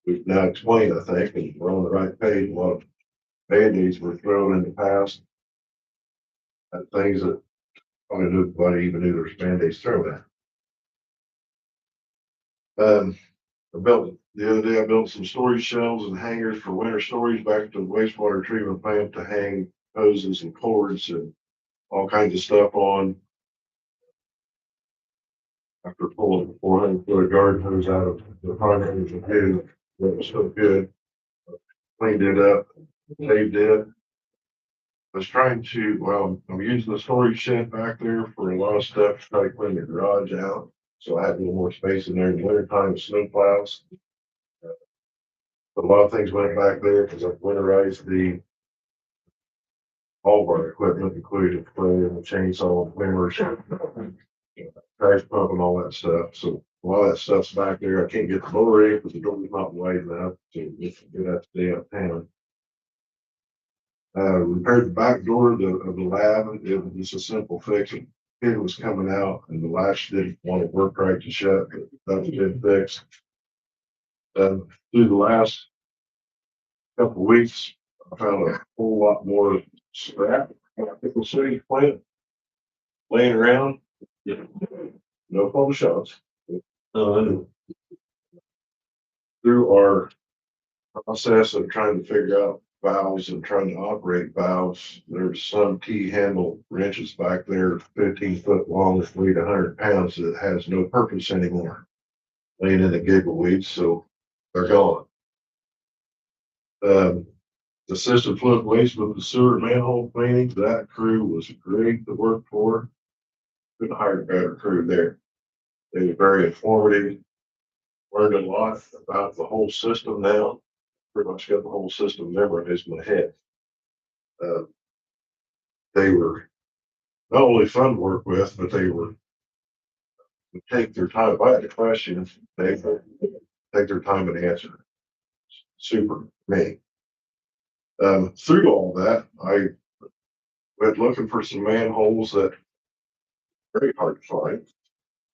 we've now explained, I think, and we're on the right page. A lot of band-aids were thrown in the past.
and things that probably nobody even knew there was Band-Aids thrown at. The other day I built some storage shelves and hangers for winter storage back to the wastewater treatment plant to hang hoses and cords and all kinds of stuff on. After pulling 400-foot garden hose out of the primary view, that was so good. Cleaned it up, saved it. I was trying to, well, I'm using the storage shed back there for a lot of stuff to try to clean the garage out. So I had a little more space in there in the winter time with snow plows. A lot of things went back there because I've winterized all of our equipment, including the sprayer and the chainsaw, cleaners, trash pump and all that stuff. So a lot of that stuff's back there. I can't get the mower in because the door's not wide enough to get that day uptown. Repaired the back door of the lab. It was just a simple fix. It was coming out and the latch didn't want to work right to shut, but that was been fixed. Through the last couple of weeks, I found a whole lot more scrap at the Pickle City plant laying around. No photo shots. Through our process of trying to figure out valves and trying to operate valves, there's some T-handle wrenches back there, 15-foot long, weighed 100 pounds, that has no purpose anymore. Laying in the giggleweeds, so they're gone. The system fluid waste with the sewer manhole cleaning, that crew was great to work for. Couldn't hire a better crew there. They were very informative. Learned a lot about the whole system now. Pretty much got the whole system memorized in my head. They were not only fun to work with, but they would take their time. If I had a question, they would take their time and answer. Super me. Through all that, I went looking for some manholes that were very hard to find.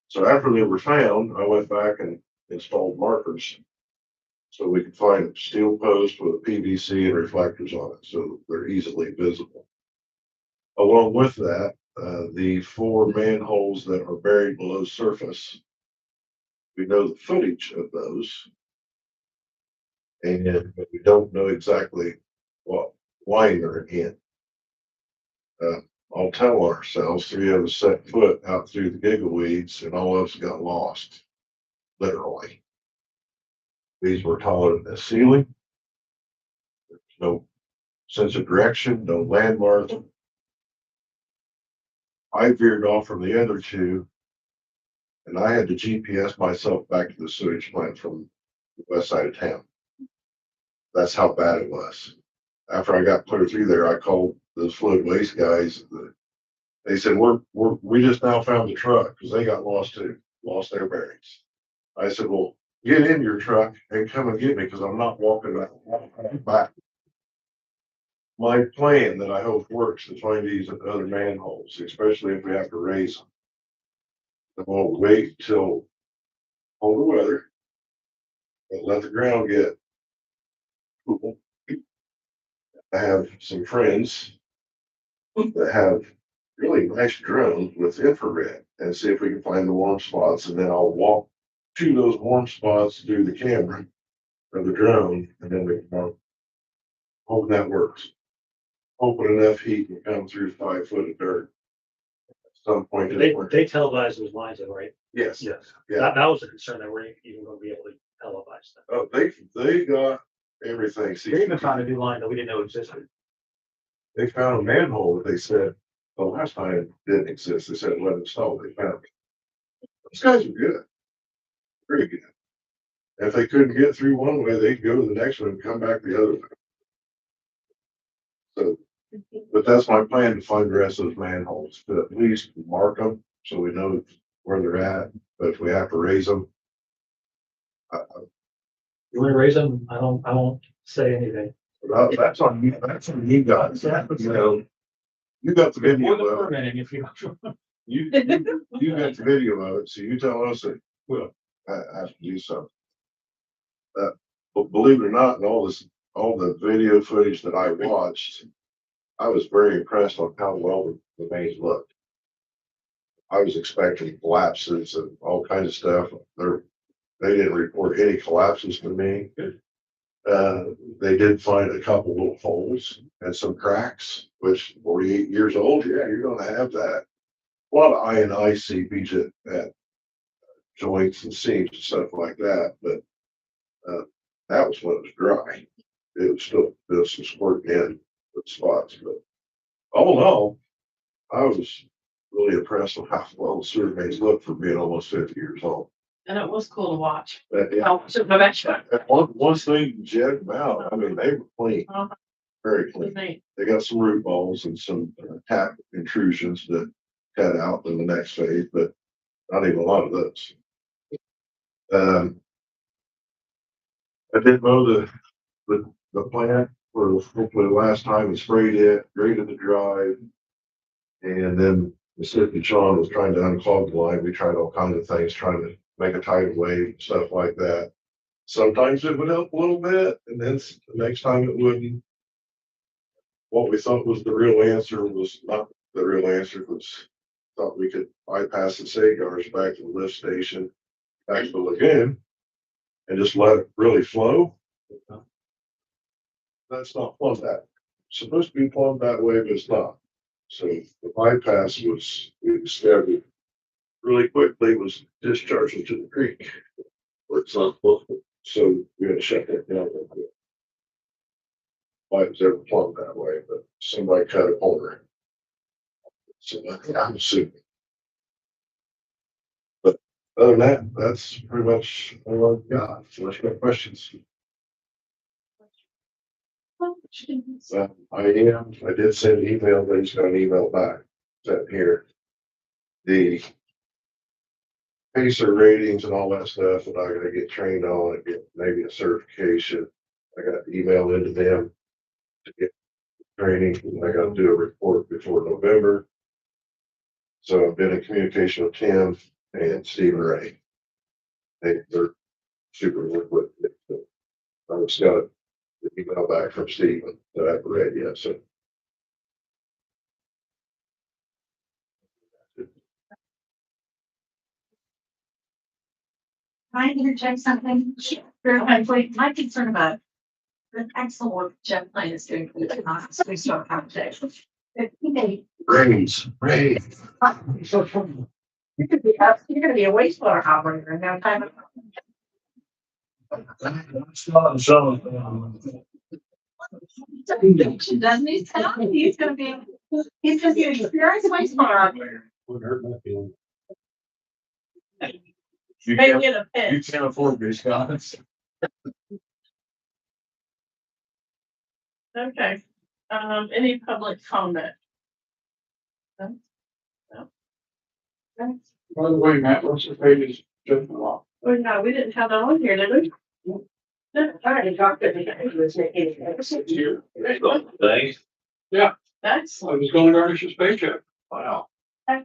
So after they were found, I went back and installed markers so we could find a steel post with a PVC and reflectors on it, so they're easily visible. Along with that, the 4 manholes that are buried below surface, we know the footage of those, and we don't know exactly what line they're in. I'll tell ourselves 3 of us set foot out through the giggleweeds, and all of us got lost, literally. These were taller than the ceiling. There's no sense of direction, no landmarks. I veered off from the other 2, and I had to GPS myself back to the sewage plant from the west side of town. That's how bad it was. After I got clear through there, I called those fluid waste guys. They said, we just now found the truck because they got lost too, lost their bearings. I said, well, get in your truck and come and get me because I'm not walking back. My plan that I hope works is find these other manholes, especially if we have to raise them. I won't wait till colder weather, but let the ground get cool. I have some friends that have really nice drones with infrared and see if we can find the warm spots, and then I'll walk to those warm spots through the camera or the drone, and then we can hope that works. Hoping enough heat can come through 5 foot of dirt at some point.
They televise those lines, though, right?
Yes.
Yes.
Yeah.
That was a concern that we're even going to be able to televise that.
Oh, they got everything. See,
They even found a new line that we didn't know existed.
they found a manhole that they said the last time it didn't exist. They said let it install. They found it. Those guys are good. Very good. If they couldn't get through one way, they'd go to the next one and come back the other way. So, but that's my plan, to find the rest of those manholes, to at least mark them so we know where they're at. But if we have to raise them,
You want to raise them? I won't say anything.
that's on you. That's on you guys. You know, you got the video
Or the
of it.
permitting, if you.
You got the video of it, so you tell us that we'll have to do something. But believe it or not, in all the video footage that I watched, I was very impressed on how well the mains looked. I was expecting collapses and all kinds of stuff. They didn't report any collapses to me. They did find a couple little holes and some cracks, which 48 years old, yeah, you're gonna have that. A lot of I seepage at joints and seams and stuff like that, but that was when it was dry. It was still, there's some squirting in the spots, but all in all, I was really impressed with how well the sewer mains look for being almost 50 years old.
And it was cool to watch.
But yeah,
Oh, so go back to it.
one thing, Jed them out, I mean, they were clean, very clean.
Neat.
They got some root balls and some tap intrusions that cut out in the next phase, but not even a lot of those. I did mow the plant for hopefully the last time we sprayed it, graded the drive. And then Mississippi Sean was trying to unclog the line. We tried all kinds of things, trying to make a tidal wave, stuff like that. Sometimes it would help a little bit, and then the next time it wouldn't. What we thought was the real answer was not the real answer. Was thought we could bypass the Sagars back to the lift station, back to the lagoon, and just let it really flow. That's not plumbed that. It's supposed to be plumbed that way, but it's not. So the bypass was, we discovered really quickly, was discharging to the creek. Where it's not plumbed. So we had to shut that down real quick. Why it was ever plumbed that way, but somebody cut a corner. So I'm assuming. But other than that, that's pretty much all I've got. Unless you got questions. I did send an email, but he's got an email back. Sent here. The PACER ratings and all that stuff that I gotta get trained on and get maybe a certification. I got emailed into them to get training. I gotta do a report before November. So I've been in communication with Tim and Stephen Ray. They're super liquid. I just got the email back from Stephen that I haven't read yet, so.
Can I interject something? Very quickly, my concern about the excellent work Jeff Lane is doing for the Knox wastewater project. If he may,
Raise.
you're gonna be a wastewater operator in no time. Doesn't he sound? He's gonna be an experienced wastewater operator.
Maybe get a
You
pinch.
can't afford these guys.
Okay, any public comment? No? No? Okay.
By the way, Matt, what's your page? Just
Oh, no, we didn't have that on here, did we?
I already talked to the, he was making.
here.
Thanks.
That's,
I was going to garnish his paycheck.
Wow.
Yeah.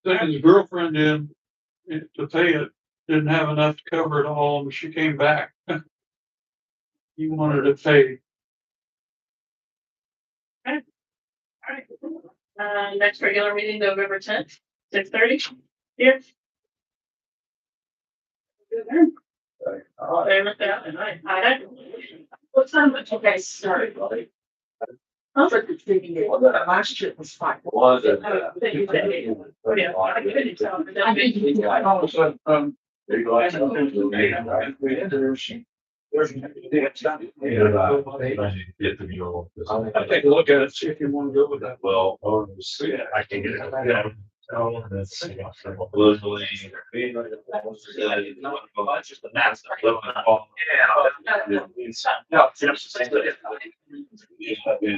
Sent his girlfriend in to pay it, didn't have enough to cover it all, and she came back. He wanted it paid.
next regular meeting, November 10th, 6:30, here. All day with that, and I, what time, okay, sorry, buddy.
Last year was fine.
Was it?
Yeah, I couldn't tell, but then maybe-
All of a sudden,
Get the mural.
I take a look at it, see if you want to go with that.
Well, I can get it. Yeah. Oh, that's.
Literally.
It's just the math. Yeah.